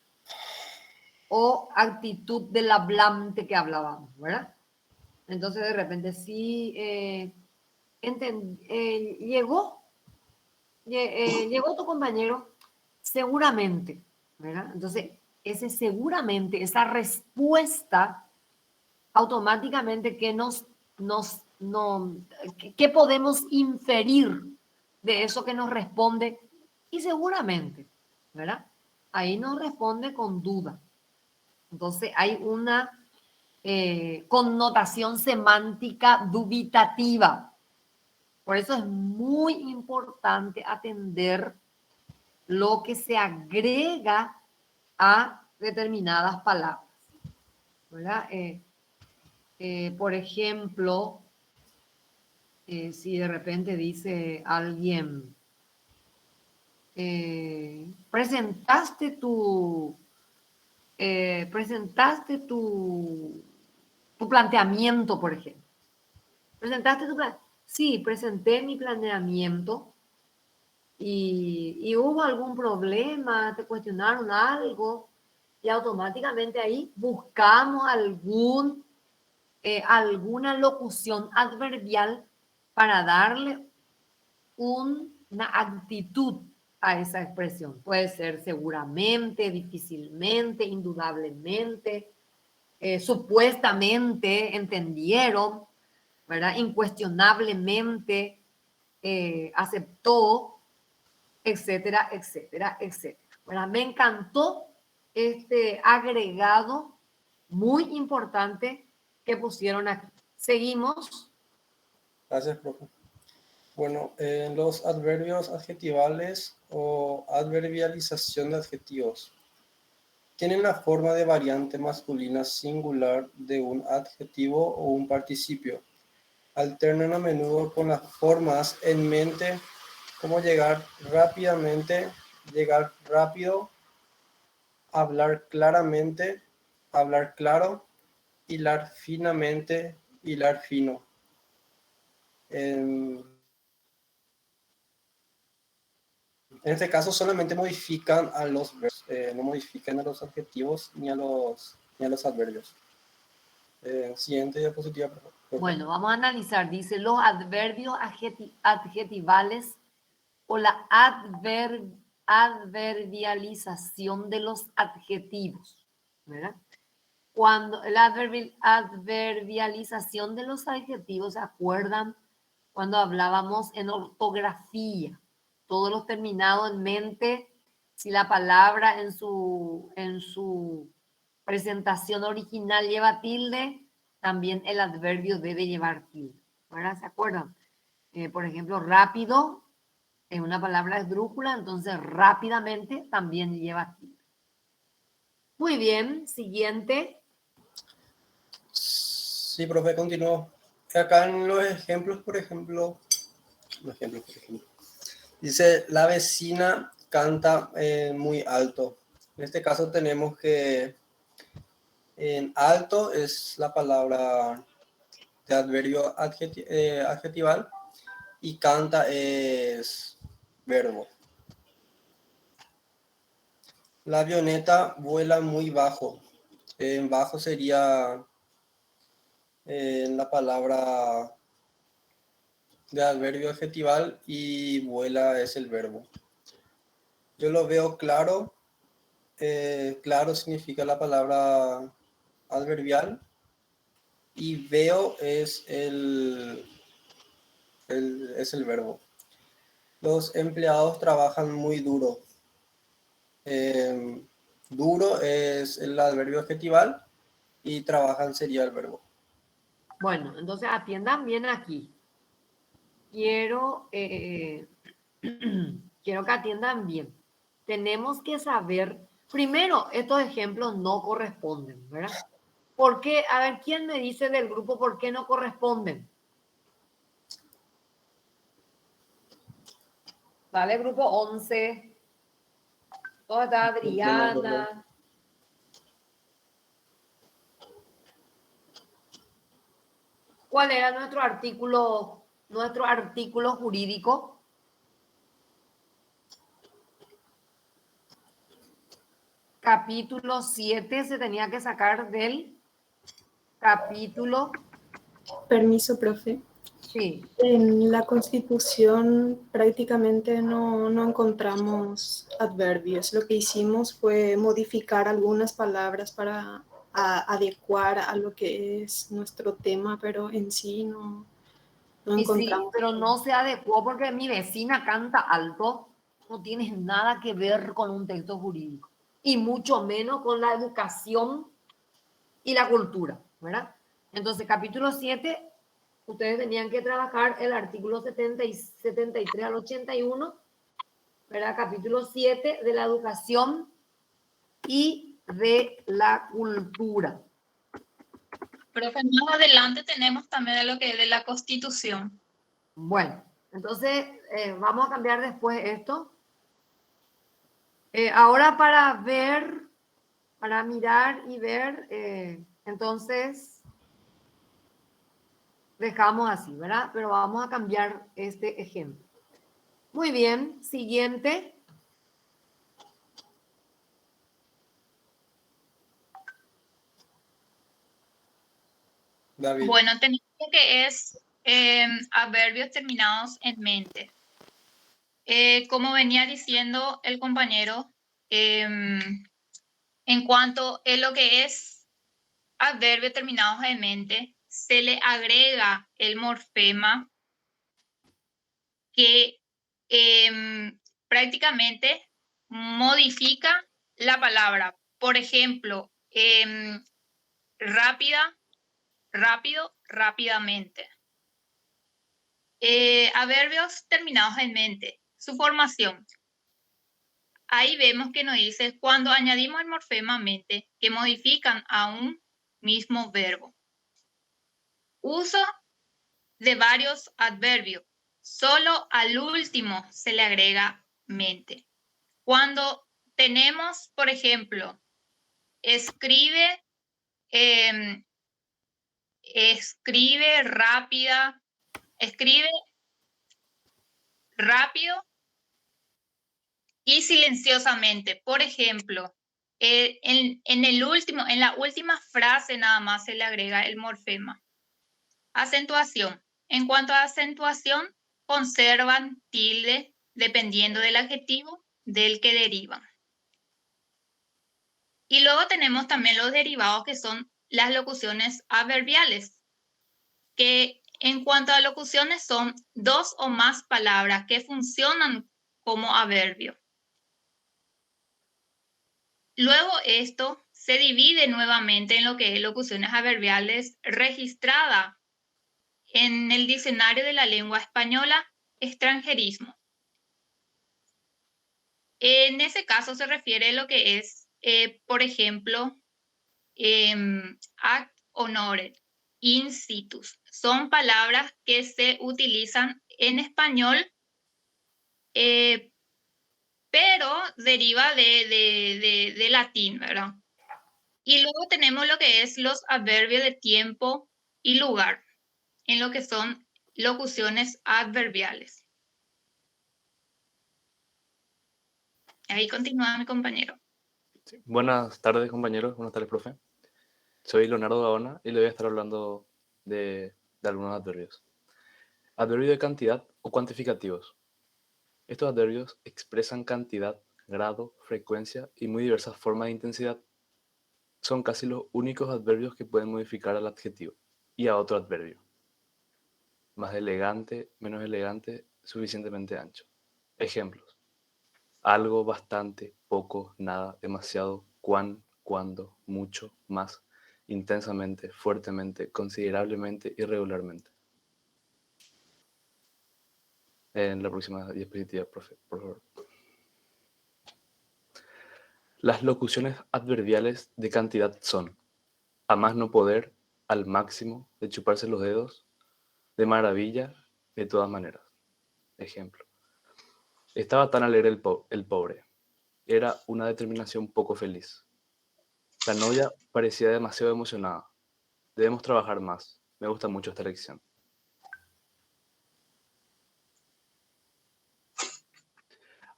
o actitud del hablante que hablábamos, ¿verdad? Entonces, de repente, sí, llegó tu compañero, seguramente, ¿verdad? Entonces, ese seguramente, esa respuesta, automáticamente, ¿qué podemos inferir de eso que nos responde? Y seguramente, ¿verdad? Ahí nos responde con duda. Entonces, hay una connotación semántica dubitativa. Por eso es muy importante atender lo que se agrega a determinadas palabras, ¿verdad? Por ejemplo, si de repente dice alguien, presentaste tu planteamiento, por ejemplo. Sí, presenté mi planeamiento y hubo algún problema, te cuestionaron algo y automáticamente ahí buscamos alguna locución adverbial para darle una actitud a esa expresión. Puede ser seguramente, difícilmente, indudablemente, supuestamente, entendieron. ¿verdad? Incuestionablemente aceptó, etcétera, etcétera, etcétera. ¿Verdad? Me encantó este agregado muy importante que pusieron aquí. Seguimos. Gracias, profe. Bueno, los adverbios adjetivales o adverbialización de adjetivos tienen la forma de variante masculina singular de un adjetivo o un participio. Alternan a menudo con las formas en mente como llegar rápidamente, llegar rápido, hablar claramente, hablar claro, hilar finamente, hilar fino. En este caso solamente modifican a los verbos, no modifican a los adjetivos ni a los adverbios. Siguiente diapositiva, por favor. Bueno, vamos a analizar. Dice los adverbios adjetivales o la adverbialización de los adjetivos, ¿verdad? Cuando la adverbialización de los adjetivos, ¿se acuerdan? Cuando hablábamos en ortografía, todos los terminados en mente, si la palabra en su presentación original lleva tilde, también el adverbio debe llevar tilde, ¿verdad? ¿Se acuerdan? Por ejemplo, rápido es una palabra esdrújula, entonces rápidamente también lleva tilde. Muy bien, siguiente. Sí, profe, continúo. Acá en los ejemplos, por ejemplo, dice, la vecina canta muy alto. En este caso tenemos que en alto es la palabra de adverbio adjetival y canta es verbo. La avioneta vuela muy bajo. En bajo sería la palabra de adverbio adjetival y vuela es el verbo. Yo lo veo claro. Claro significa la palabra adverbial y veo es el verbo. Los empleados trabajan muy duro. Duro es el adverbio adjetival y trabajan sería el verbo. Bueno, entonces atiendan bien aquí. Quiero que atiendan bien. Tenemos que saber, primero, estos ejemplos no corresponden, ¿verdad? ¿Por qué? A ver, ¿quién me dice del grupo por qué no corresponden? Vale, grupo 11. ¿Dónde está Adriana? ¿Cuál era nuestro artículo jurídico? Capítulo 7 se tenía que sacar del capítulo. Permiso, profe. Sí. En la Constitución prácticamente no encontramos adverbios. Lo que hicimos fue modificar algunas palabras para adecuar a lo que es nuestro tema, pero en sí no encontramos. Sí, pero no se adecuó porque mi vecina canta alto. No tiene nada que ver con un texto jurídico. Y mucho menos con la educación y la cultura, ¿verdad? Entonces, capítulo 7, ustedes tenían que trabajar el artículo 73 al 81, ¿verdad? Capítulo 7 de la educación y de la cultura. Profe, más adelante tenemos también de lo que es de la Constitución. Bueno, entonces vamos a cambiar después esto. Ahora para mirar y ver, entonces dejamos así, ¿verdad? Pero vamos a cambiar este ejemplo. Muy bien, siguiente. David. Bueno, tenemos lo que es adverbios terminados en mente. Como venía diciendo el compañero, en cuanto a lo que es adverbios terminados en mente, se le agrega el morfema que prácticamente modifica la palabra. Por ejemplo, rápida, rápido, rápidamente. Adverbios terminados en mente. Su formación. Ahí vemos que nos dice cuando añadimos el morfema mente que modifican a un mismo verbo. Uso de varios adverbios. Solo al último se le agrega mente. Cuando tenemos, por ejemplo, escribe rápida, escribe rápido y silenciosamente. Por ejemplo, en la última frase nada más se le agrega el morfema. Acentuación. En cuanto a acentuación, conservan tilde dependiendo del adjetivo del que derivan. Y luego tenemos también los derivados que son las locuciones adverbiales, que en cuanto a locuciones son dos o más palabras que funcionan como adverbio. Luego esto se divide nuevamente en lo que es locuciones adverbiales registradas en el diccionario de la lengua española, extranjerismo. En ese caso se refiere a lo que es, por ejemplo, ad honorem, in situs. Son palabras que se utilizan en español, pero deriva de latín, ¿verdad? Y luego tenemos lo que es los adverbios de tiempo y lugar, en lo que son locuciones adverbiales. Ahí continúa mi compañero. Sí. Buenas tardes, compañeros. Buenas tardes, profe. Soy Leonardo Gaona y le voy a estar hablando de algunos adverbios. Adverbios de cantidad o cuantificativos. Estos adverbios expresan cantidad, grado, frecuencia y muy diversas formas de intensidad. Son casi los únicos adverbios que pueden modificar al adjetivo y a otro adverbio. Más elegante, menos elegante, suficientemente ancho. Ejemplos. Algo, bastante, poco, nada, demasiado, cuán, cuándo, mucho, más, intensamente, fuertemente, considerablemente y regularmente. En la próxima diapositiva, profe, por favor. Las locuciones adverbiales de cantidad son a más no poder, al máximo, de chuparse los dedos, de maravilla, de todas maneras. Ejemplo. Estaba tan alegre el pobre. Era una determinación poco feliz. La novia parecía demasiado emocionada. Debemos trabajar más. Me gusta mucho esta lección.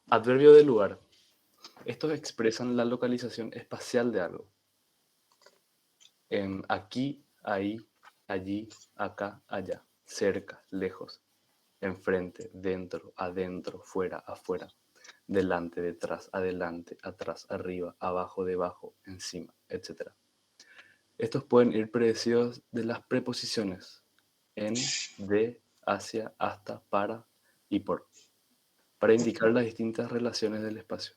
Adverbio de lugar. Estos expresan la localización espacial de algo. Aquí, ahí, allí, acá, allá. Cerca, lejos. Enfrente, dentro, adentro, fuera, afuera. Delante, detrás, adelante, atrás, arriba, abajo, debajo, encima, etc. Estos pueden ir precedidos de las preposiciones en, de, hacia, hasta, para y por, para indicar las distintas relaciones del espacio.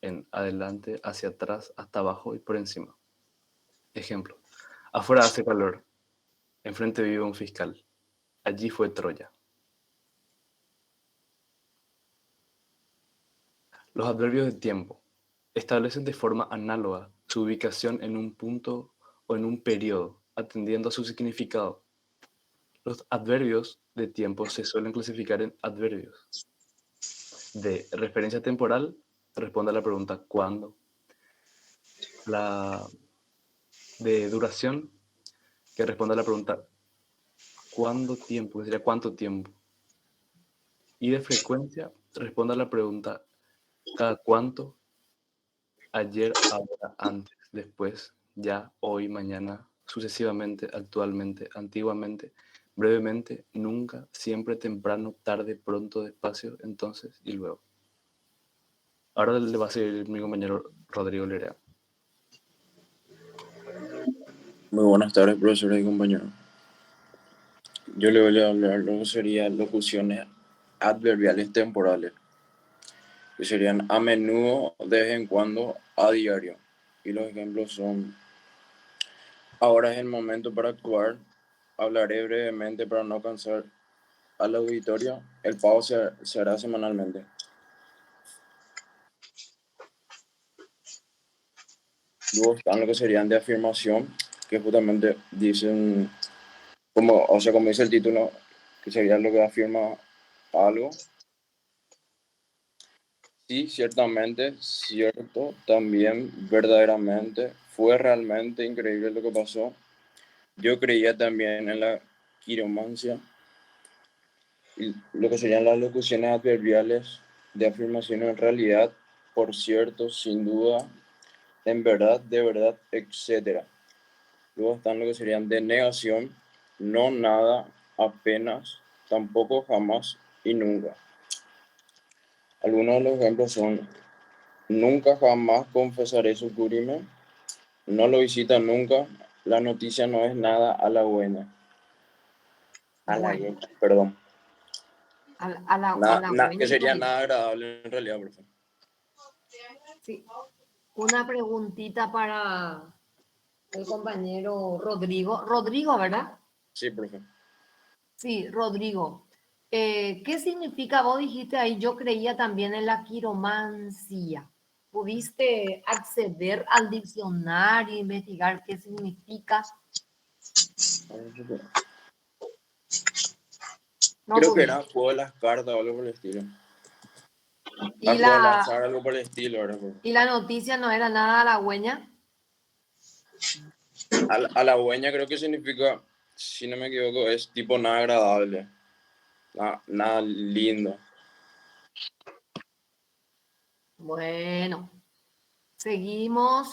En, adelante, hacia atrás, hasta abajo y por encima. Ejemplo. Afuera hace calor. Enfrente vive un fiscal. Allí fue Troya. Los adverbios de tiempo establecen de forma análoga su ubicación en un punto o en un periodo, atendiendo a su significado. Los adverbios de tiempo se suelen clasificar en adverbios. De referencia temporal, responde a la pregunta ¿cuándo? La de duración, que responde a la pregunta ¿cuándo tiempo? Que sería ¿cuánto tiempo? Y de frecuencia, responde a la pregunta ¿cada cuánto? Ayer, ahora, antes, después, ya, hoy, mañana, sucesivamente, actualmente, antiguamente, brevemente, nunca, siempre, temprano, tarde, pronto, despacio, entonces y luego. Ahora le va a seguir mi compañero Rodrigo Lerea. Muy buenas tardes, profesores y compañeros. Yo le voy a hablar lo que serían locuciones adverbiales temporales, que serían a menudo, de vez en cuando, a diario. Y los ejemplos son: ahora es el momento para actuar, hablaré brevemente para no cansar al auditorio, el pago se hará semanalmente. Luego están lo que serían de afirmación, que justamente dicen, como dice el título, que sería lo que afirma algo. Sí, ciertamente, cierto, también, verdaderamente, fue realmente increíble lo que pasó. Yo creía también en la quiromancia. Y lo que serían las locuciones adverbiales de afirmación en realidad, por cierto, sin duda, en verdad, de verdad, etc. Luego están lo que serían de negación, no, nada, apenas, tampoco, jamás y nunca. Algunos de los ejemplos son: nunca jamás confesaré su crimen, no lo visita nunca, la noticia no es nada halagüeña. Bueno, Perdón. Que halagüeña sería no. nada agradable en realidad, profe. Sí. Una preguntita para el compañero Rodrigo. Rodrigo, ¿verdad? Sí, profe. Sí, Rodrigo. ¿Qué significa? Vos dijiste ahí, yo creía también en la quiromancia. ¿Pudiste acceder al diccionario, investigar qué significa? No Creo que pudiste. era juego de las cartas o algo por el estilo. ¿Y Juego al azar, algo por el estilo, ¿verdad? ¿Y la noticia no era nada halagüeña? Halagüeña creo que significa, si no me equivoco, es tipo nada agradable. Nada lindo. Bueno, seguimos.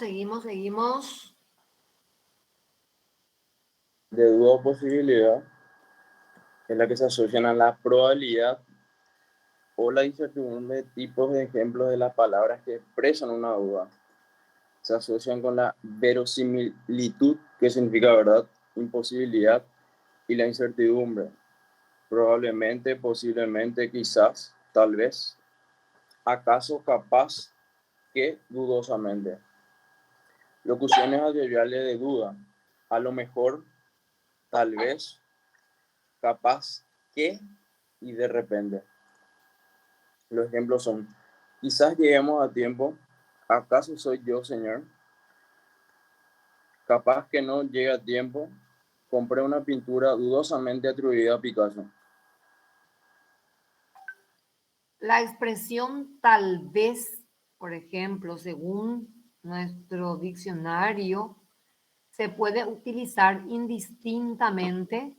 De duda o posibilidad, es la que se asocian a la probabilidad o la incertidumbre, tipos de ejemplos de las palabras que expresan una duda. Se asocian con la verosimilitud, que significa verdad, imposibilidad, y la incertidumbre. Probablemente, posiblemente, quizás, tal vez, acaso, capaz, que, dudosamente. Locuciones adverbiales de duda: a lo mejor, tal vez, capaz, que, y de repente. Los ejemplos son: quizás lleguemos a tiempo, ¿acaso soy yo, señor? Capaz que no llegue a tiempo, compré una pintura dudosamente atribuida a Picasso. La expresión tal vez, por ejemplo, según nuestro diccionario, se puede utilizar indistintamente,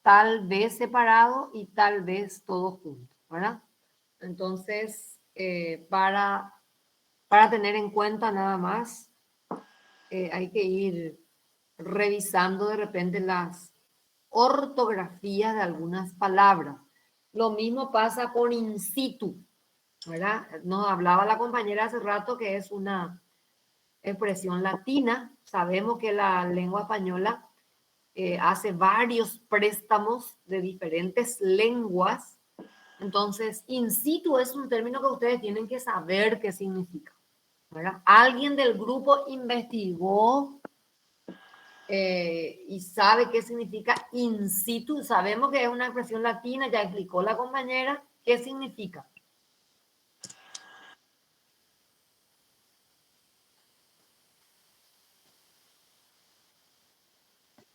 tal vez separado y tal vez todo junto, ¿verdad? Entonces, para tener en cuenta nada más, hay que ir revisando de repente las ortografías de algunas palabras. Lo mismo pasa con in situ, ¿verdad? Nos hablaba la compañera hace rato que es una expresión latina. Sabemos que la lengua española hace varios préstamos de diferentes lenguas. Entonces, in situ es un término que ustedes tienen que saber qué significa, ¿verdad? Alguien del grupo investigó y sabe qué significa in situ. Sabemos que es una expresión latina, ya explicó la compañera qué significa.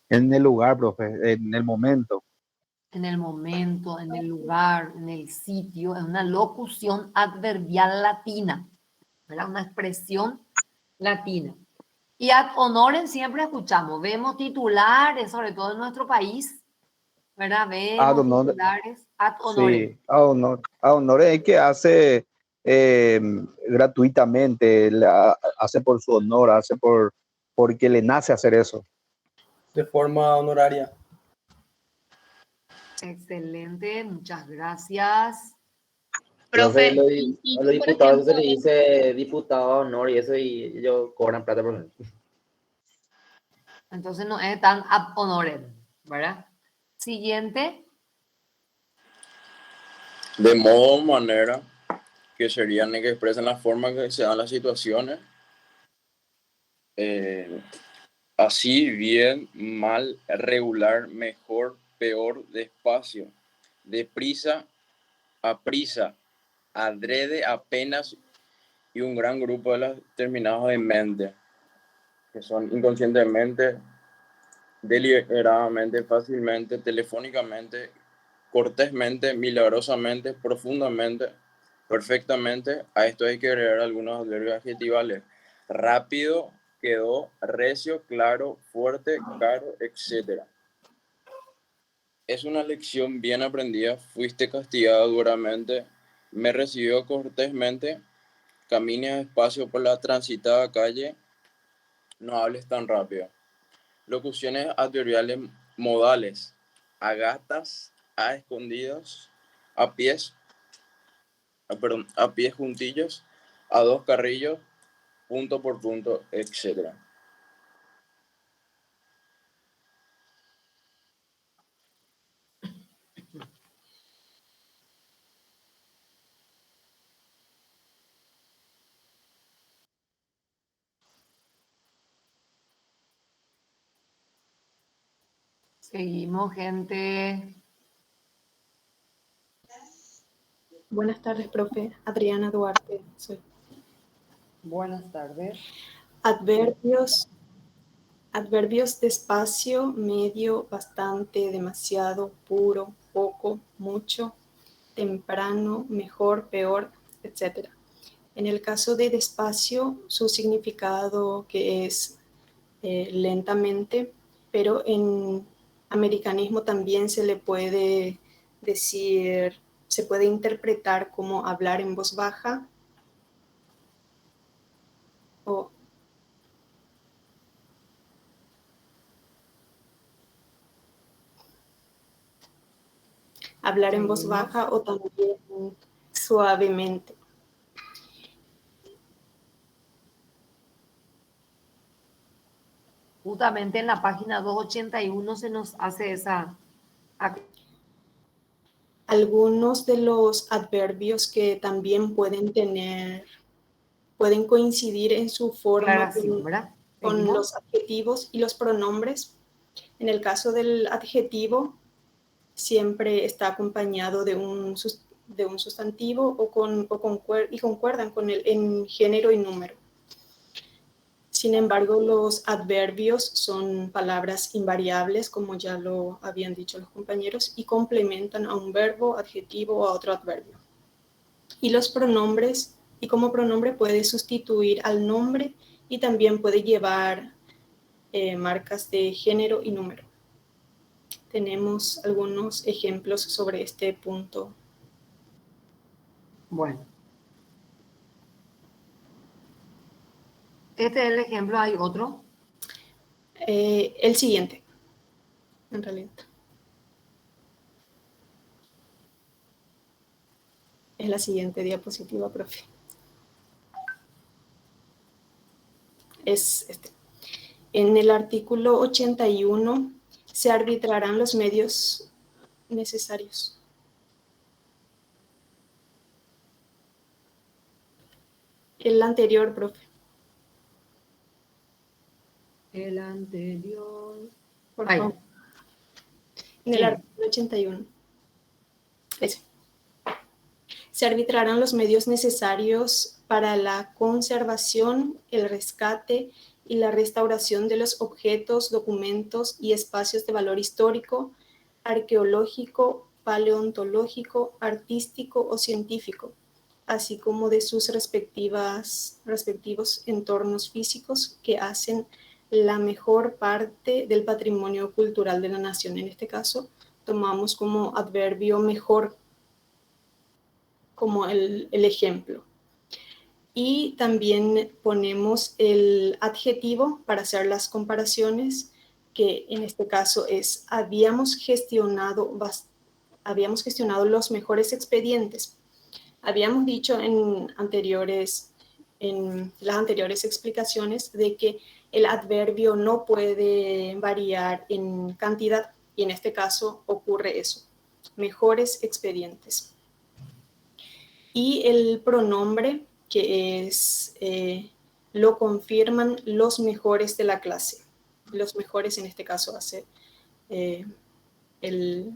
En el lugar, profe, en el momento. En el momento, en el lugar, en el sitio, es una locución adverbial latina, ¿verdad? Una expresión latina. Y ad honorem siempre escuchamos, vemos titulares, sobre todo en nuestro país, ¿verdad? Vemos titulares ad honorem. Sí, a honor es que hace gratuitamente, hace por su honor, hace porque le nace hacer eso. De forma honoraria. Excelente, muchas gracias. Profe, y a los por diputados se ejemplo, le dice diputado a honor y eso, y ellos cobran plata por eso. Entonces no es tan ad honorem, ¿verdad? Siguiente. De modo o manera, que serían que expresan la forma que se dan las situaciones. Así, bien, mal, regular, mejor, peor, despacio, deprisa, aprisa, adrede, apenas, y un gran grupo de las terminados en mente, que son inconscientemente, deliberadamente, fácilmente, telefónicamente, cortésmente, milagrosamente, profundamente, perfectamente. A esto hay que agregar algunos adverbios adjetivales. Rápido, quedó, recio, claro, fuerte, caro, etc. Es una lección bien aprendida. Fuiste castigado duramente, me recibió cortésmente, camines despacio por la transitada calle, no hables tan rápido. Locuciones adverbiales modales: a gatas, a escondidos, a pies, a pies juntillos, a dos carrillos, punto por punto, etc. Seguimos, gente. Buenas tardes, profe. Adriana Duarte, soy. Buenas tardes. Adverbios despacio, medio, bastante, demasiado, puro, poco, mucho, temprano, mejor, peor, etc. En el caso de despacio, su significado que es lentamente, pero en americanismo también se le puede decir, se puede interpretar como hablar en voz baja o hablar en voz baja o también suavemente. Justamente en la página 281 se nos hace esa... Algunos de los adverbios que también pueden coincidir en su forma con los adjetivos y los pronombres. En el caso del adjetivo, siempre está acompañado de un sustantivo y concuerdan con él en género y número. Sin embargo, los adverbios son palabras invariables, como ya lo habían dicho los compañeros, y complementan a un verbo, adjetivo o a otro adverbio. Y los pronombres, y como pronombre puede sustituir al nombre y también puede llevar marcas de género y número. Tenemos algunos ejemplos sobre este punto. Bueno. Este es el ejemplo, ¿hay otro? El siguiente, en realidad. Es la siguiente diapositiva, profe. Es este. En el artículo 81 se arbitrarán los medios necesarios. El anterior, profe. El anterior. Por favor. En el artículo 81. Ese. Se arbitrarán los medios necesarios para la conservación, el rescate y la restauración de los objetos, documentos y espacios de valor histórico, arqueológico, paleontológico, artístico o científico, así como de sus respectivos entornos físicos que hacen la mejor parte del patrimonio cultural de la nación. En este caso, tomamos como adverbio mejor como el ejemplo. Y también ponemos el adjetivo para hacer las comparaciones, que en este caso es habíamos gestionado los mejores expedientes. Habíamos dicho en las anteriores explicaciones de que el adverbio no puede variar en cantidad Y en este caso ocurre eso, mejores expedientes. Y el pronombre, que es, lo confirman los mejores de la clase. Los mejores en este caso es el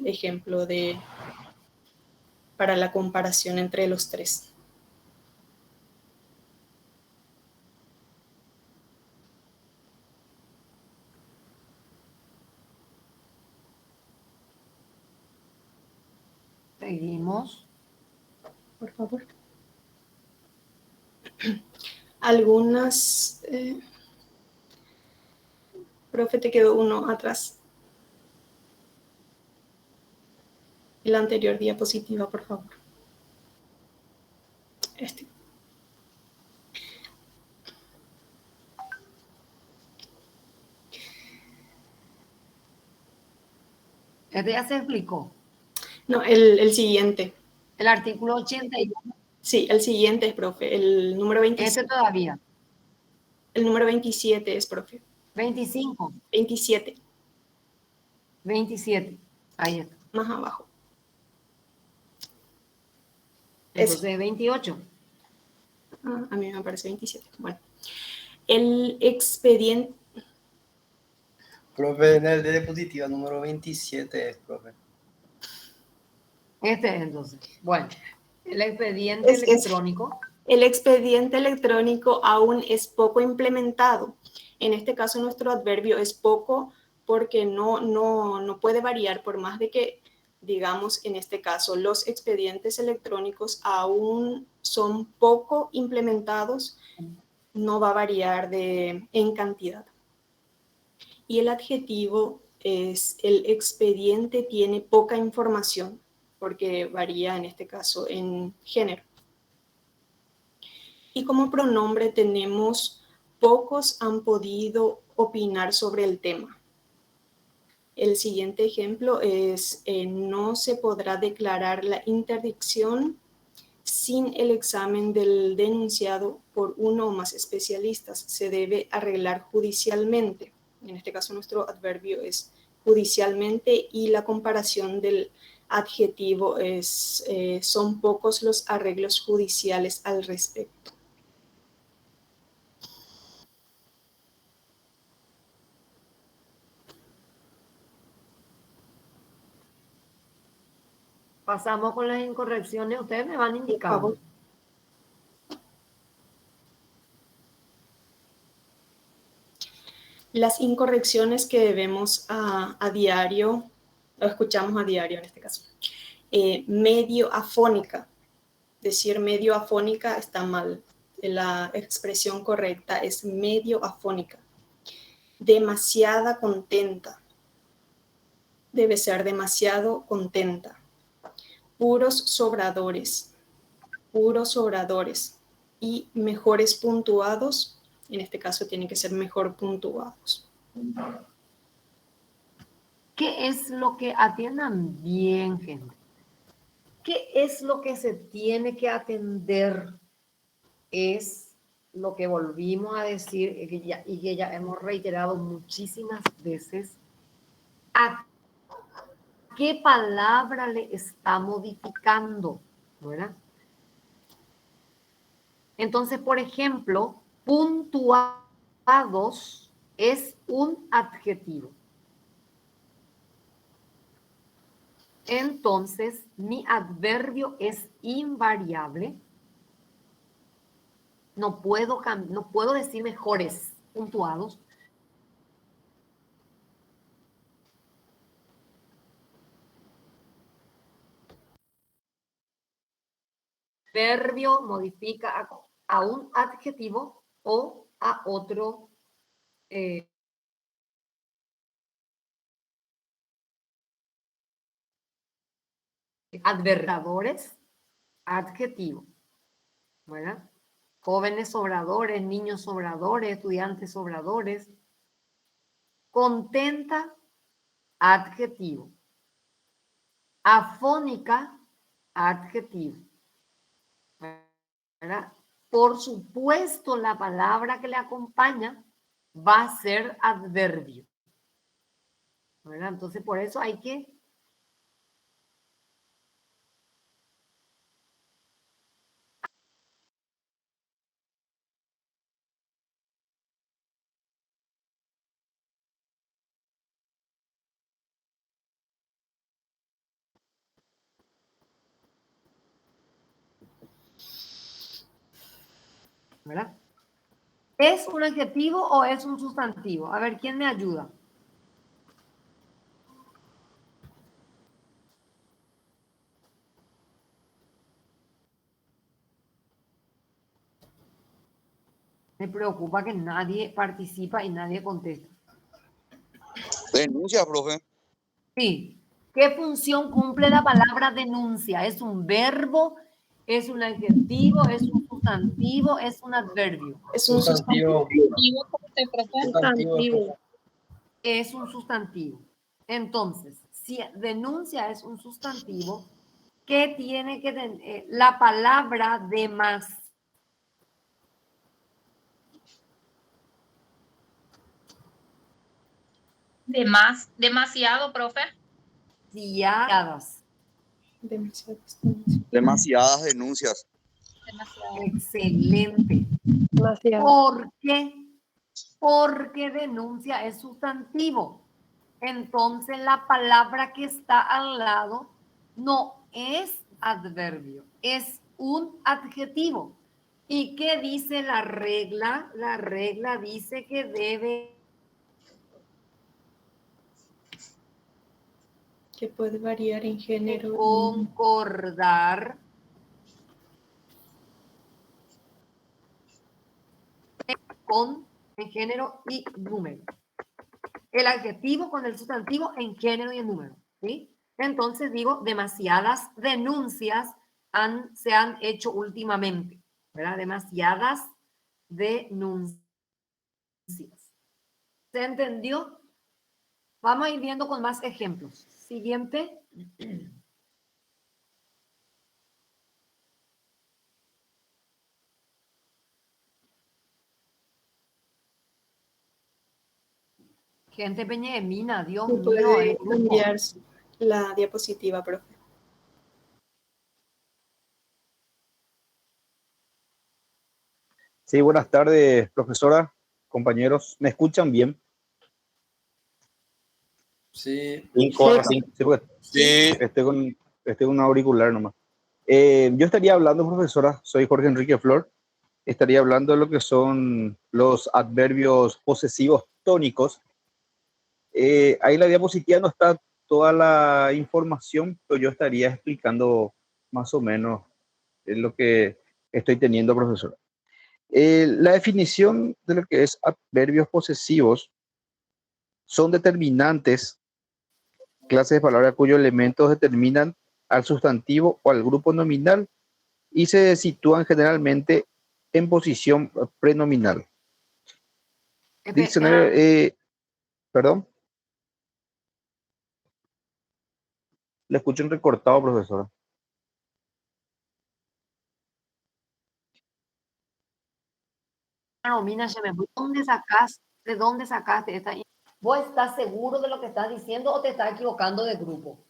ejemplo para la comparación entre los tres. Seguimos. Por favor. Algunas... profe, te quedó uno atrás. La anterior diapositiva, por favor. Este. Este ya se explicó. No, el siguiente. El artículo 81. Sí, el siguiente es, profe. El número 27. Este todavía. El número 27 es, profe. 25. 27. 27. Ahí está. Más abajo. Entonces, 28. A mí me parece 27. Bueno. El expediente... Profe, en el de diapositiva número 27 es, profe. Este es entonces. Bueno, el expediente electrónico. El expediente electrónico aún es poco implementado. En este caso, nuestro adverbio es poco porque no puede variar, por más de que, digamos, en este caso, los expedientes electrónicos aún son poco implementados, no va a variar en cantidad. Y el adjetivo es: el expediente tiene poca información, porque varía en este caso en género. Y como pronombre tenemos: pocos han podido opinar sobre el tema. El siguiente ejemplo es: no se podrá declarar la interdicción sin el examen del denunciado por uno o más especialistas. Se debe arreglar judicialmente. En este caso, nuestro adverbio es judicialmente, y la comparación del adjetivo es: son pocos los arreglos judiciales al respecto. Pasamos con las incorrecciones. Ustedes me van indicando. Las incorrecciones que vemos a diario, o escuchamos a diario en este caso. Medio afónica. Decir medio afónica está mal. La expresión correcta es medio afónica. Demasiada contenta. Debe ser demasiado contenta. Puros sobradores. Puros sobradores. Y mejores puntuados. En este caso tienen que ser mejor puntuados. ¿Qué es lo que atiendan bien, gente? ¿Qué es lo que se tiene que atender? Es lo que volvimos a decir y que ya hemos reiterado muchísimas veces. ¿A qué palabra le está modificando? ¿Verdad? Entonces, por ejemplo, puntuados es un adjetivo. Entonces, mi adverbio es invariable. No puedo decir mejores puntuados. Adverbio modifica a un adjetivo o a otro adverbadores, adjetivo, ¿verdad? Jóvenes sobradores, niños sobradores, estudiantes sobradores. Contenta, adjetivo. Afónica, adjetivo. ¿Verdad? Por supuesto, la palabra que le acompaña va a ser adverbio. ¿verdad? Entonces, por eso hay que... ¿verdad? ¿Es un adjetivo o es un sustantivo? A ver, ¿quién me ayuda? Me preocupa que nadie participa y nadie contesta. Denuncia, profe. Sí. ¿Qué función cumple la palabra denuncia? ¿Es un verbo? ¿Es un adjetivo? ¿Es un sustantivo? ¿Es un adverbio? Es un Sustantivo. sustantivo. Es un sustantivo. Entonces, si denuncia es un sustantivo, ¿qué tiene que tener la palabra de más? Demasiado, profe. Demasiadas. Demasiadas denuncias. Excelente. Demasiado. ¿Por qué? Porque denuncia es sustantivo. Entonces la palabra que está al lado no es adverbio, es un adjetivo. ¿Y qué dice la regla? La regla dice que debe... Que puede variar en género. concordar con el género y número. El adjetivo con el sustantivo en género y en número. ¿Sí? Entonces digo, demasiadas denuncias se han hecho últimamente, ¿verdad? Demasiadas denuncias. ¿Se entendió? Vamos a ir viendo con más ejemplos. Siguiente. Gente peñemina, Dios mío. Puede enviar la diapositiva, profe. Sí, buenas tardes, profesora, compañeros. ¿Me escuchan bien? Sí. Sí. Estoy con un auricular nomás. Yo estaría hablando, profesora, soy Jorge Enrique Flor, estaría hablando de lo que son los adverbios posesivos tónicos. Ahí en la diapositiva no está toda la información, pero yo estaría explicando más o menos lo que estoy teniendo, profesora. La definición de lo que es adverbios posesivos son determinantes, clases de palabras cuyos elementos determinan al sustantivo o al grupo nominal y se sitúan generalmente en posición prenominal. Diccionario, perdón. Le escucho un recortado, profesora. Romina, ¿de dónde sacaste esta? ¿Vos estás seguro de lo que estás diciendo o te estás equivocando de grupo?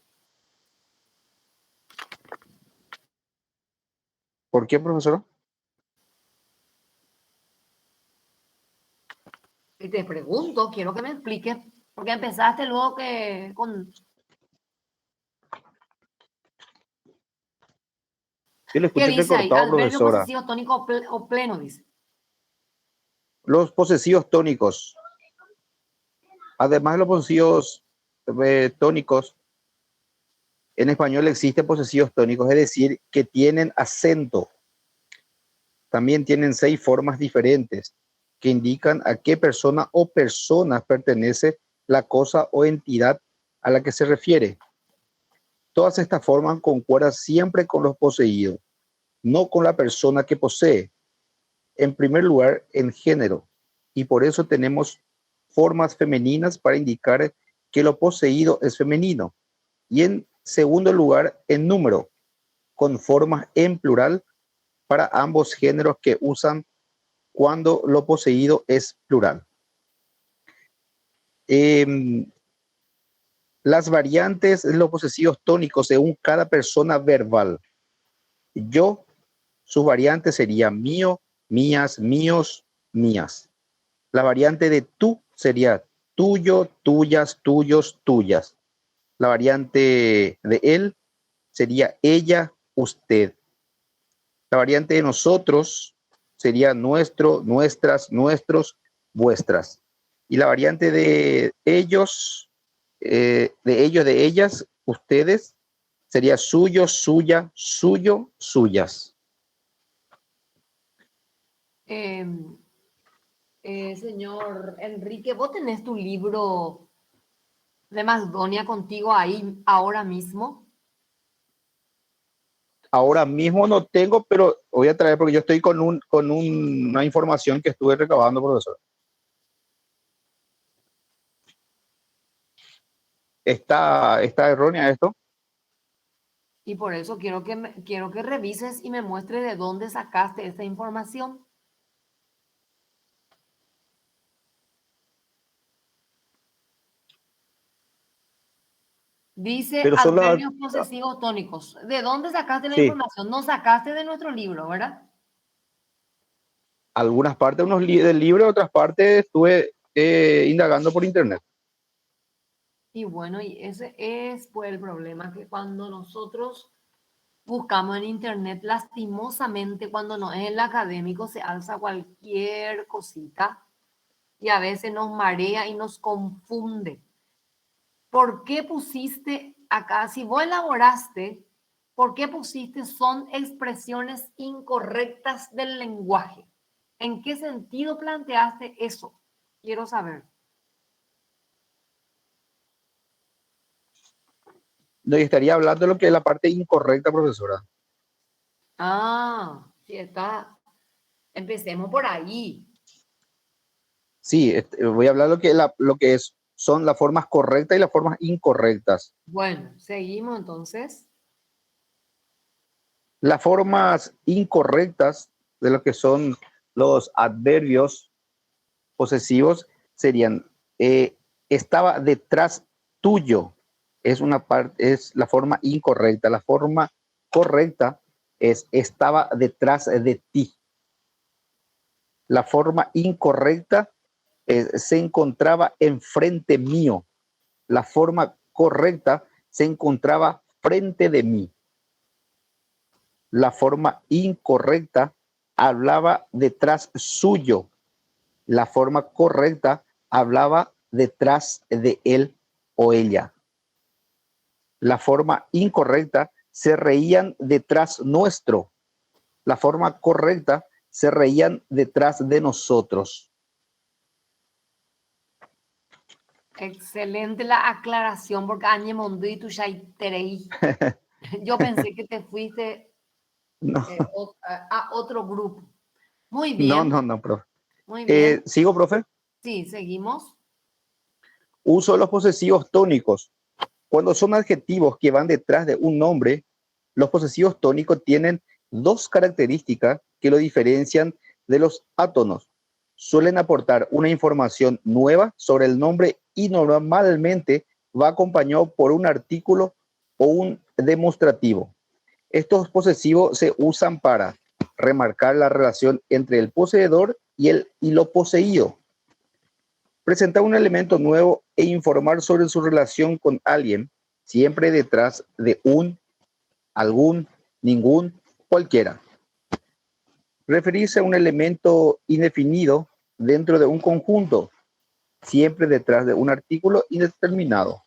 ¿Por qué, profesora? Y te pregunto, quiero que me expliques, porque empezaste luego que con... Sí, le escucho ¿Qué dice ahí? recortado, Adverbio profesora. posesivo tónico o pleno, dice. Los posesivos tónicos. Además de los posesivos tónicos, en español existen posesivos tónicos, es decir, que tienen acento. También tienen 6 formas diferentes que indican a qué persona o personas pertenece la cosa o entidad a la que se refiere. Todas estas formas concuerdan siempre con los poseídos, no con la persona que posee. En primer lugar, en género, y por eso tenemos formas femeninas para indicar que lo poseído es femenino. Y en segundo lugar, en número, con formas en plural para ambos géneros que usan cuando lo poseído es plural. Las variantes de los posesivos tónicos según cada persona verbal. Yo, sus variantes serían mío, mías, míos, mías. La variante de tú sería tuyo, tuyas, tuyos, tuyas. La variante de él sería ella, usted. La variante de nosotros sería nuestro, nuestras, nuestros, vuestras. Y la variante de ellos, de ellas, ustedes, sería suyo, suya, suyo, suyas. Señor Enrique, ¿vos tenés tu libro de Macedonia contigo ahí ahora mismo? Ahora mismo no tengo, pero voy a traer porque yo estoy con una información que estuve recabando, profesor. ¿Está errónea esto? Y por eso quiero que revises y me muestres de dónde sacaste esta información. Dice Pero son adverbios posesivos tónicos. ¿De dónde sacaste la Sí. información? No sacaste de nuestro libro, ¿verdad? Algunas partes del libro, otras partes estuve indagando por internet. Y bueno, y ese es pues el problema, que cuando nosotros buscamos en internet, lastimosamente, cuando no es el académico, se alza cualquier cosita y a veces nos marea y nos confunde. ¿Por qué pusiste acá? Si vos elaboraste, ¿por qué pusiste son expresiones incorrectas del lenguaje? ¿En qué sentido planteaste eso? Quiero saber. No, y estaría hablando de lo que es la parte incorrecta, profesora. Sí, está. Empecemos por ahí. Sí, voy a hablar lo que son las formas correctas y las formas incorrectas. Bueno, seguimos entonces. Las formas incorrectas de lo que son los adverbios posesivos serían estaba detrás tuyo. Es la forma incorrecta. La forma correcta es estaba detrás de ti. La forma incorrecta se encontraba enfrente mío. La forma correcta se encontraba frente de mí. La forma incorrecta hablaba detrás suyo. La forma correcta hablaba detrás de él o ella. La forma incorrecta se reían detrás nuestro. La forma correcta se reían detrás de nosotros. Excelente la aclaración, porque yo pensé que te fuiste No, a otro grupo. Muy bien. no, profe. Muy bien. ¿Sigo, profe? Sí, seguimos. Uso de los posesivos tónicos. Cuando son adjetivos que van detrás de un nombre, los posesivos tónicos tienen dos características que lo diferencian de los átonos. Suelen aportar una información nueva sobre el nombre y normalmente va acompañado por un artículo o un demostrativo. Estos posesivos se usan para remarcar la relación entre el poseedor y lo poseído, presentar un elemento nuevo e informar sobre su relación con alguien, siempre detrás de un, algún, ningún, cualquiera. Referirse a un elemento indefinido dentro de un conjunto, siempre detrás de un artículo indeterminado.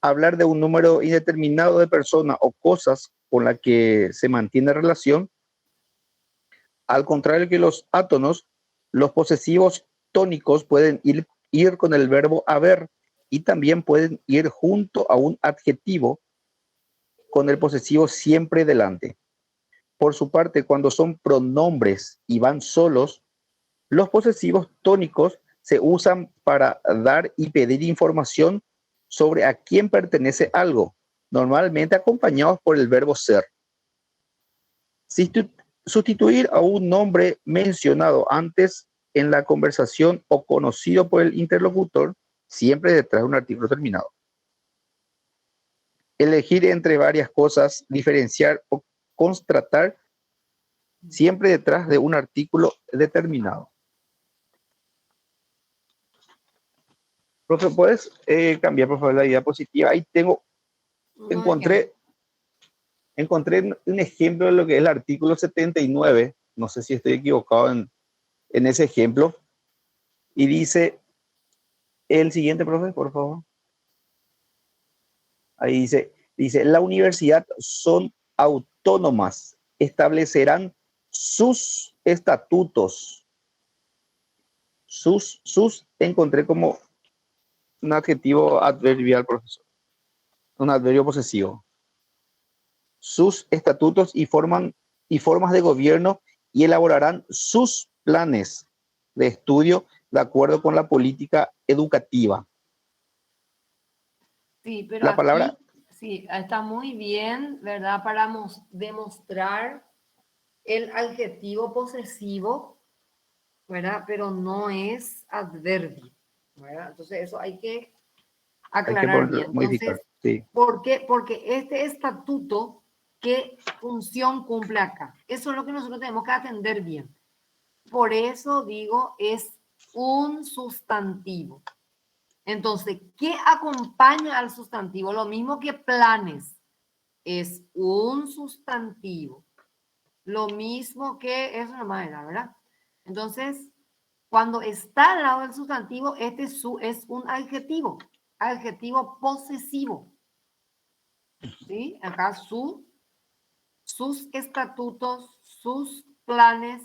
Hablar de un número indeterminado de personas o cosas con las que se mantiene relación. Al contrario que los átonos, los posesivos tónicos pueden ir con el verbo haber y también pueden ir junto a un adjetivo con el posesivo siempre delante. Por su parte, cuando son pronombres y van solos, los posesivos tónicos se usan para dar y pedir información sobre a quién pertenece algo, normalmente acompañados por el verbo ser. Sustituir a un nombre mencionado antes en la conversación o conocido por el interlocutor siempre detrás de un artículo terminado. Elegir entre varias cosas, diferenciar o constatar, siempre detrás de un artículo determinado. Profe, ¿puedes cambiar por favor la diapositiva? Ahí tengo, encontré un ejemplo de lo que es el artículo 79, no sé si estoy equivocado en ese ejemplo, y dice el siguiente, profe, por favor. Ahí dice, la universidad son autónomas, establecerán sus estatutos. Encontré como un adjetivo adverbial, profesor, un adverbio posesivo. Sus estatutos y formas de gobierno y elaborarán sus planes de estudio de acuerdo con la política educativa. Sí, pero la aquí, palabra, sí, está muy bien, ¿verdad? Para demostrar el adjetivo posesivo, ¿verdad? Pero no es adverbio, ¿verdad? Entonces eso hay que aclarar bien. modificar. Entonces, Sí. ¿por qué? Porque este estatuto, ¿qué función cumple acá? Eso es lo que nosotros tenemos que atender bien. Por eso digo, es un sustantivo. Entonces, ¿qué acompaña al sustantivo? Lo mismo que planes, es un sustantivo. Lo mismo que eso nomás era, ¿verdad? Entonces, cuando está al lado del sustantivo, este es un adjetivo posesivo. ¿Sí? Acá sus estatutos, sus planes,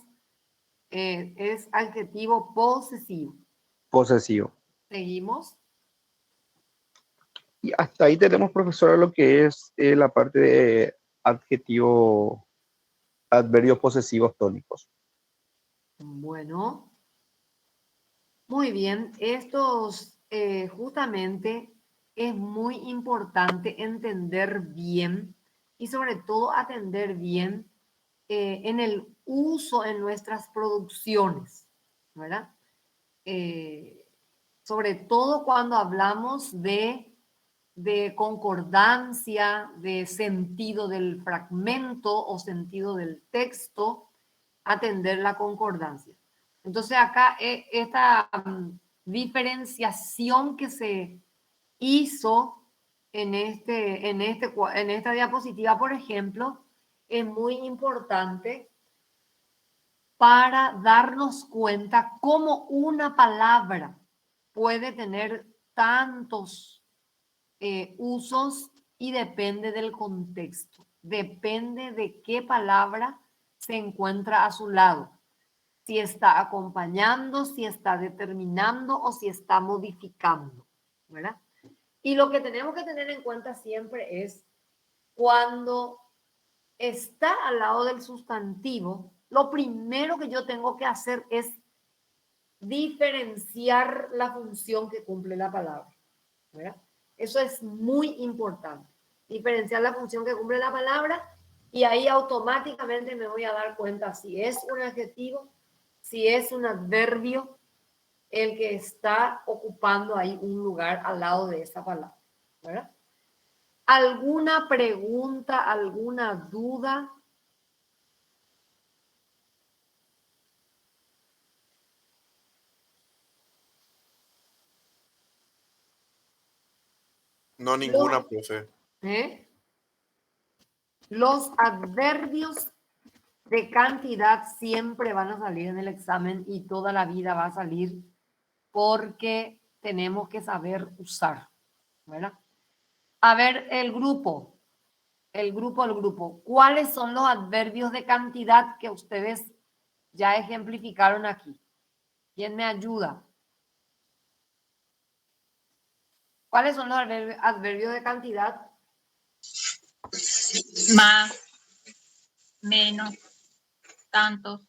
es adjetivo posesivo. Posesivo. Seguimos. Y hasta ahí tenemos, profesora, lo que es la parte de adverbios posesivos tónicos. Bueno, muy bien. Estos justamente es muy importante entender bien y sobre todo atender bien en el uso en nuestras producciones, ¿verdad? Sobre todo cuando hablamos de concordancia, de sentido del fragmento o sentido del texto, atender la concordancia. Entonces acá esta diferenciación que se hizo en esta diapositiva, por ejemplo, es muy importante para darnos cuenta cómo una palabra puede tener tantos usos y depende del contexto, depende de qué palabra se encuentra a su lado, si está acompañando, si está determinando o si está modificando, ¿verdad? Y lo que tenemos que tener en cuenta siempre es cuando está al lado del sustantivo, lo primero que yo tengo que hacer es diferenciar la función que cumple la palabra, ¿verdad? Eso es muy importante, diferenciar la función que cumple la palabra y ahí automáticamente me voy a dar cuenta si es un adjetivo, si es un adverbio, el que está ocupando ahí un lugar al lado de esa palabra, ¿verdad? ¿Alguna pregunta, alguna duda? No, ninguna, profe. Los adverbios de cantidad siempre van a salir en el examen y toda la vida va a salir porque tenemos que saber usar, ¿verdad? A ver, el grupo. ¿Cuáles son los adverbios de cantidad que ustedes ya ejemplificaron aquí? ¿Quién me ayuda? ¿Cuáles son los adverbios de cantidad? Más, menos, tantos.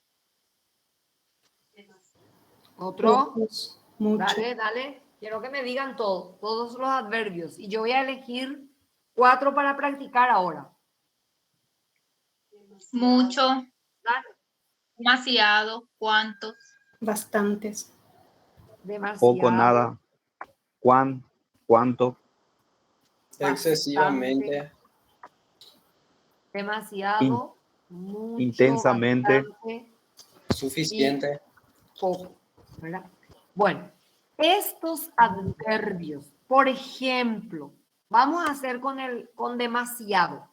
¿Otro? Mucho. Dale. Quiero que me digan todos los adverbios. Y yo voy a elegir 4 para practicar ahora. Mucho. Dale. Demasiado. ¿Cuántos? Bastantes. Demasiado. Poco, nada. cuánto, excesivamente, demasiado, mucho, intensamente, bastante suficiente, y poco, ¿verdad? Bueno, estos adverbios, por ejemplo, vamos a hacer con demasiado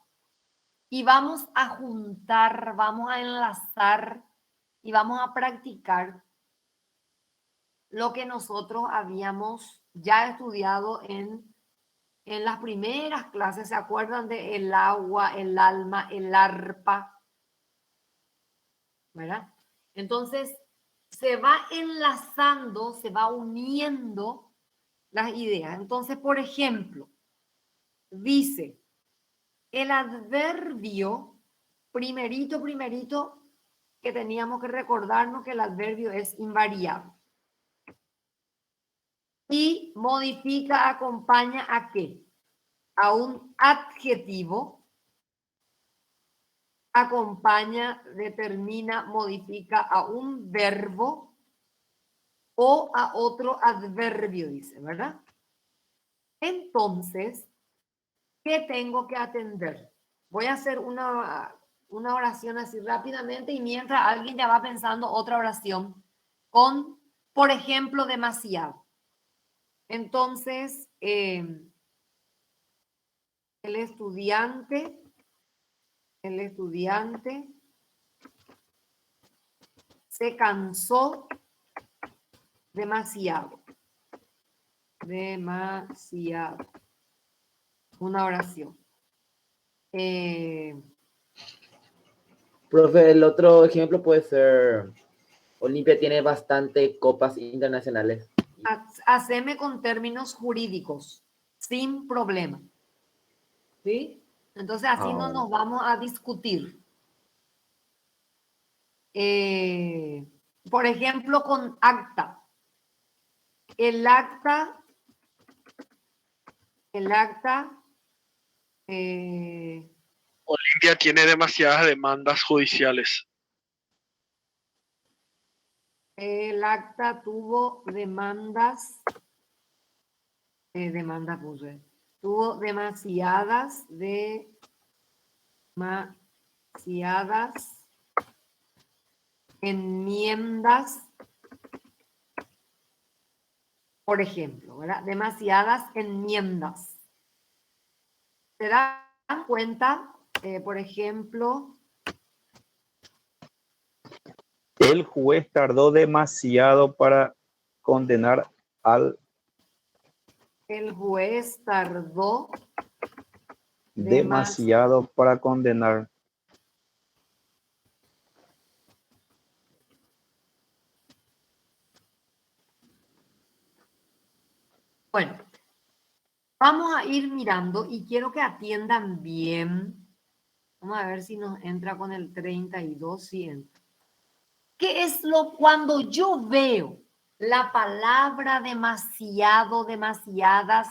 y vamos a juntar, vamos a enlazar y vamos a practicar lo que nosotros habíamos ya estudiado en las primeras clases. ¿Se acuerdan de el agua, el alma, el arpa? ¿Verdad? Entonces, se va enlazando, se va uniendo las ideas. Entonces, por ejemplo, dice, el adverbio, primerito, que teníamos que recordarnos que el adverbio es invariable. Y modifica, acompaña ¿a qué? A un adjetivo, acompaña, determina, modifica a un verbo o a otro adverbio, dice, ¿verdad? Entonces, ¿qué tengo que atender? Voy a hacer una oración así rápidamente y mientras alguien ya va pensando otra oración con, por ejemplo, demasiado. Entonces, el estudiante se cansó demasiado. Una oración. Profe, el otro ejemplo puede ser, Olimpia tiene bastante copas internacionales. Haceme con términos jurídicos, sin problema. ¿Sí? Entonces así no nos vamos a discutir. Por ejemplo, con acta. El acta Olimpia tiene demasiadas demandas judiciales. el acta tuvo tuvo demasiadas enmiendas, por ejemplo, ¿verdad? Demasiadas enmiendas. ¿Se dan cuenta? Por ejemplo, el juez tardó demasiado para condenar al el juez tardó demasiado para condenar. Bueno, vamos a ir mirando y quiero que atiendan bien. Vamos a ver si nos entra con el 32, si entra. ¿Qué es cuando yo veo la palabra demasiado, demasiadas?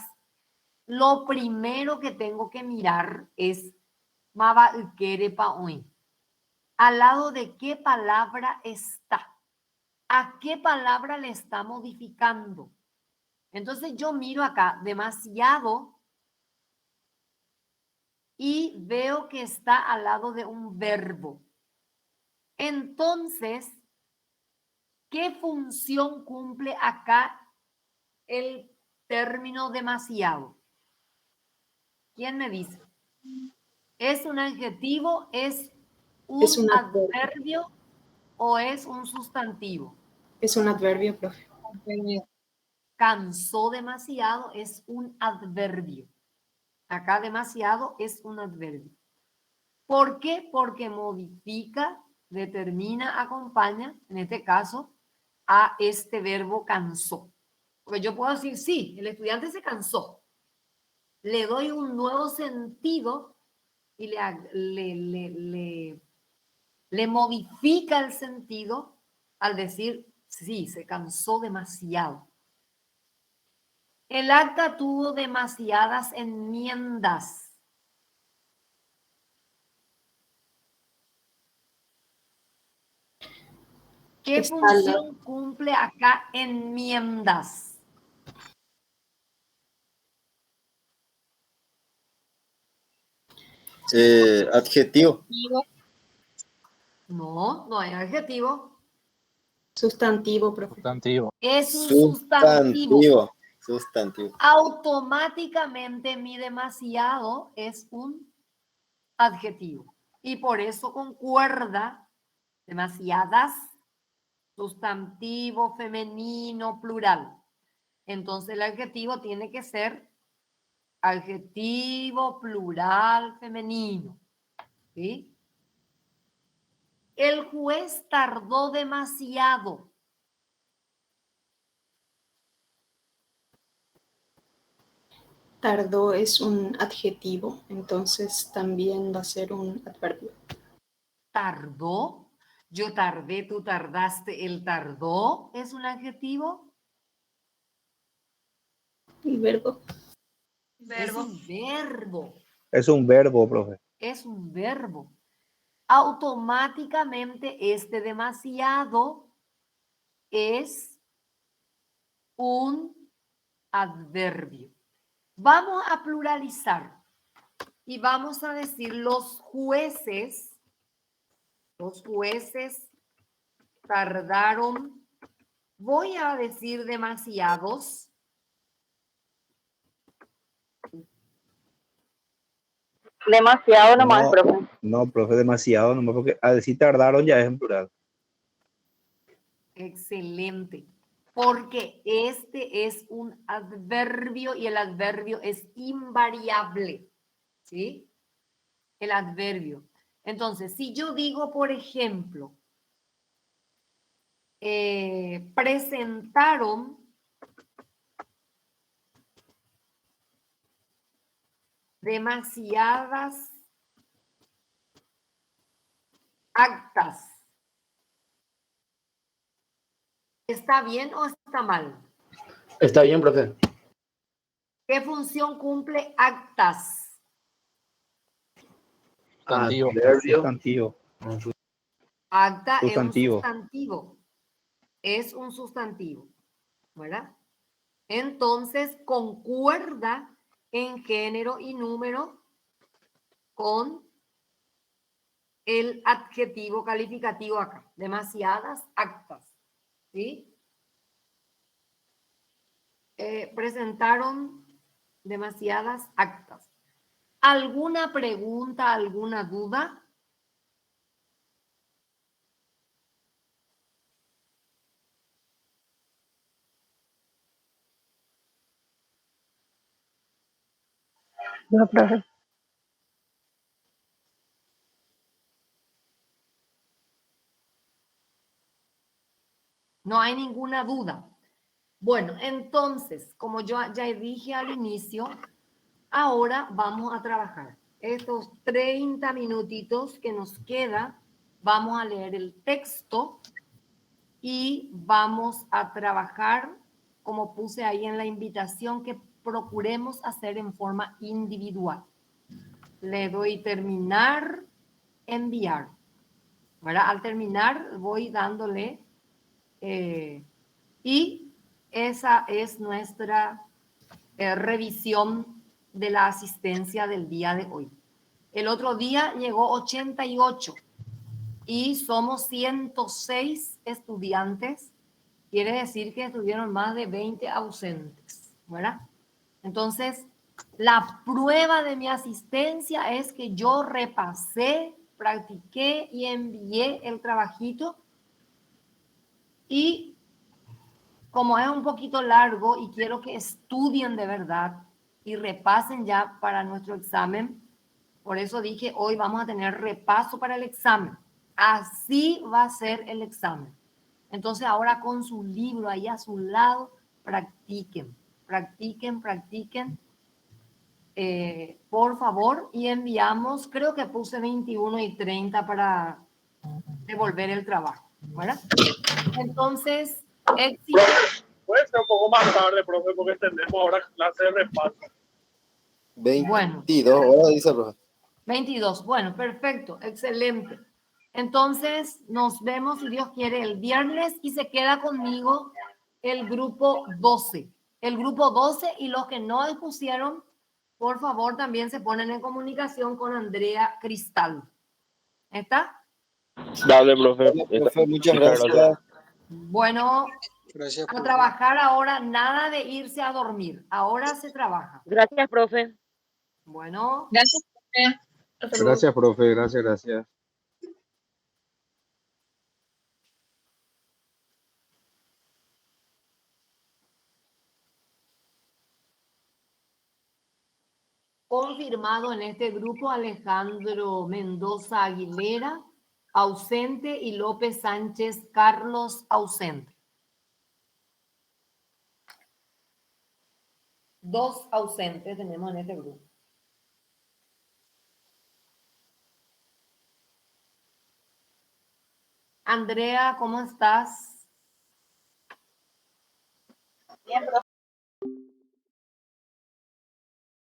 Lo primero que tengo que mirar es Maba Ukerepa hoy. ¿Al lado de qué palabra está? ¿A qué palabra le está modificando? Entonces yo miro acá demasiado y veo que está al lado de un verbo. Entonces, ¿qué función cumple acá el término demasiado? ¿Quién me dice? ¿Es un adjetivo? ¿Es un adverbio o es un sustantivo? Es un adverbio, profe. Cansó demasiado es un adverbio. Acá demasiado es un adverbio. ¿Por qué? Porque modifica, determina, acompaña, en este caso, a este verbo cansó. Porque yo puedo decir, sí, el estudiante se cansó. Le doy un nuevo sentido y le modifica el sentido al decir, sí, se cansó demasiado. El acta tuvo demasiadas enmiendas. ¿Qué función cumple acá enmiendas? Adjetivo. No, no es adjetivo. Sustantivo, profe. Sustantivo. Es un sustantivo. Sustantivo. Automáticamente mi demasiado es un adjetivo. Y por eso concuerda demasiadas, sustantivo, femenino, plural. Entonces el adjetivo tiene que ser adjetivo, plural, femenino. ¿Sí? El juez tardó demasiado. Tardó es un adjetivo, entonces también va a ser un adverbio. ¿Tardó? Yo tardé, tú tardaste, él tardó. ¿Es un adjetivo? El verbo. Es un verbo. Es un verbo, profe. Es un verbo. Automáticamente este demasiado es un adverbio. Vamos a pluralizar y vamos a decir los jueces tardaron, voy a decir demasiados. Demasiado nomás, No, profe. no, profe, demasiado nomás, porque a decir tardaron ya es en plural. Excelente. Porque este es un adverbio y el adverbio es invariable. ¿Sí? El adverbio. Entonces, si yo digo, por ejemplo, presentaron demasiadas actas. ¿Está bien o está mal? Está bien, profe. ¿Qué función cumple actas? Sustantivo. Sustantivo. Acta Sustantivo. es un sustantivo. Es un sustantivo. ¿Verdad? Entonces, concuerda en género y número con el adjetivo calificativo acá. Demasiadas actas. ¿Sí? Presentaron demasiadas actas. ¿Alguna pregunta, alguna duda? No, profe. No hay ninguna duda. Bueno, entonces, como yo ya dije al inicio, ahora vamos a trabajar. Estos 30 minutitos que nos queda, vamos a leer el texto y vamos a trabajar, como puse ahí en la invitación, que procuremos hacer en forma individual. Le doy terminar, enviar. ¿Verdad? Al terminar voy dándole y esa es nuestra revisión de la asistencia del día de hoy. El otro día llegó 88 y somos 106 estudiantes. Quiere decir que estuvieron más de 20 ausentes, ¿verdad? Entonces, la prueba de mi asistencia es que yo repasé, practiqué y envié el trabajito. Y como es un poquito largo y quiero que estudien de verdad y repasen ya para nuestro examen, por eso dije, hoy vamos a tener repaso para el examen. Así va a ser el examen. Entonces ahora con su libro ahí a su lado, practiquen, practiquen, practiquen. Por favor, y enviamos, creo que puse 21 y 30 para devolver el trabajo, ¿verdad? Entonces, éxito. Puede ser un poco más tarde, profe, porque tenemos ahora clase de repaso. 22 horas, dice el profe. 22, bueno, perfecto, excelente. Entonces, nos vemos, si Dios quiere, el viernes y se queda conmigo el grupo 12. El grupo 12 y los que no expusieron por favor, también se ponen en comunicación con Andrea Cristal. ¿Está? Dale, profe. Profe, muchas Muchas gracias. Bueno, Gracias, a profe. trabajar ahora, nada de irse a dormir. Ahora se trabaja. Gracias, profe. Bueno. Gracias, profe. Hasta luego. Gracias, profe. Gracias, gracias. Confirmado en este grupo Alejandro Mendoza Aguilera, ausente, y López Sánchez Carlos, ausente. 2 ausentes tenemos en este grupo. Andrea, ¿cómo estás? Bien, profe.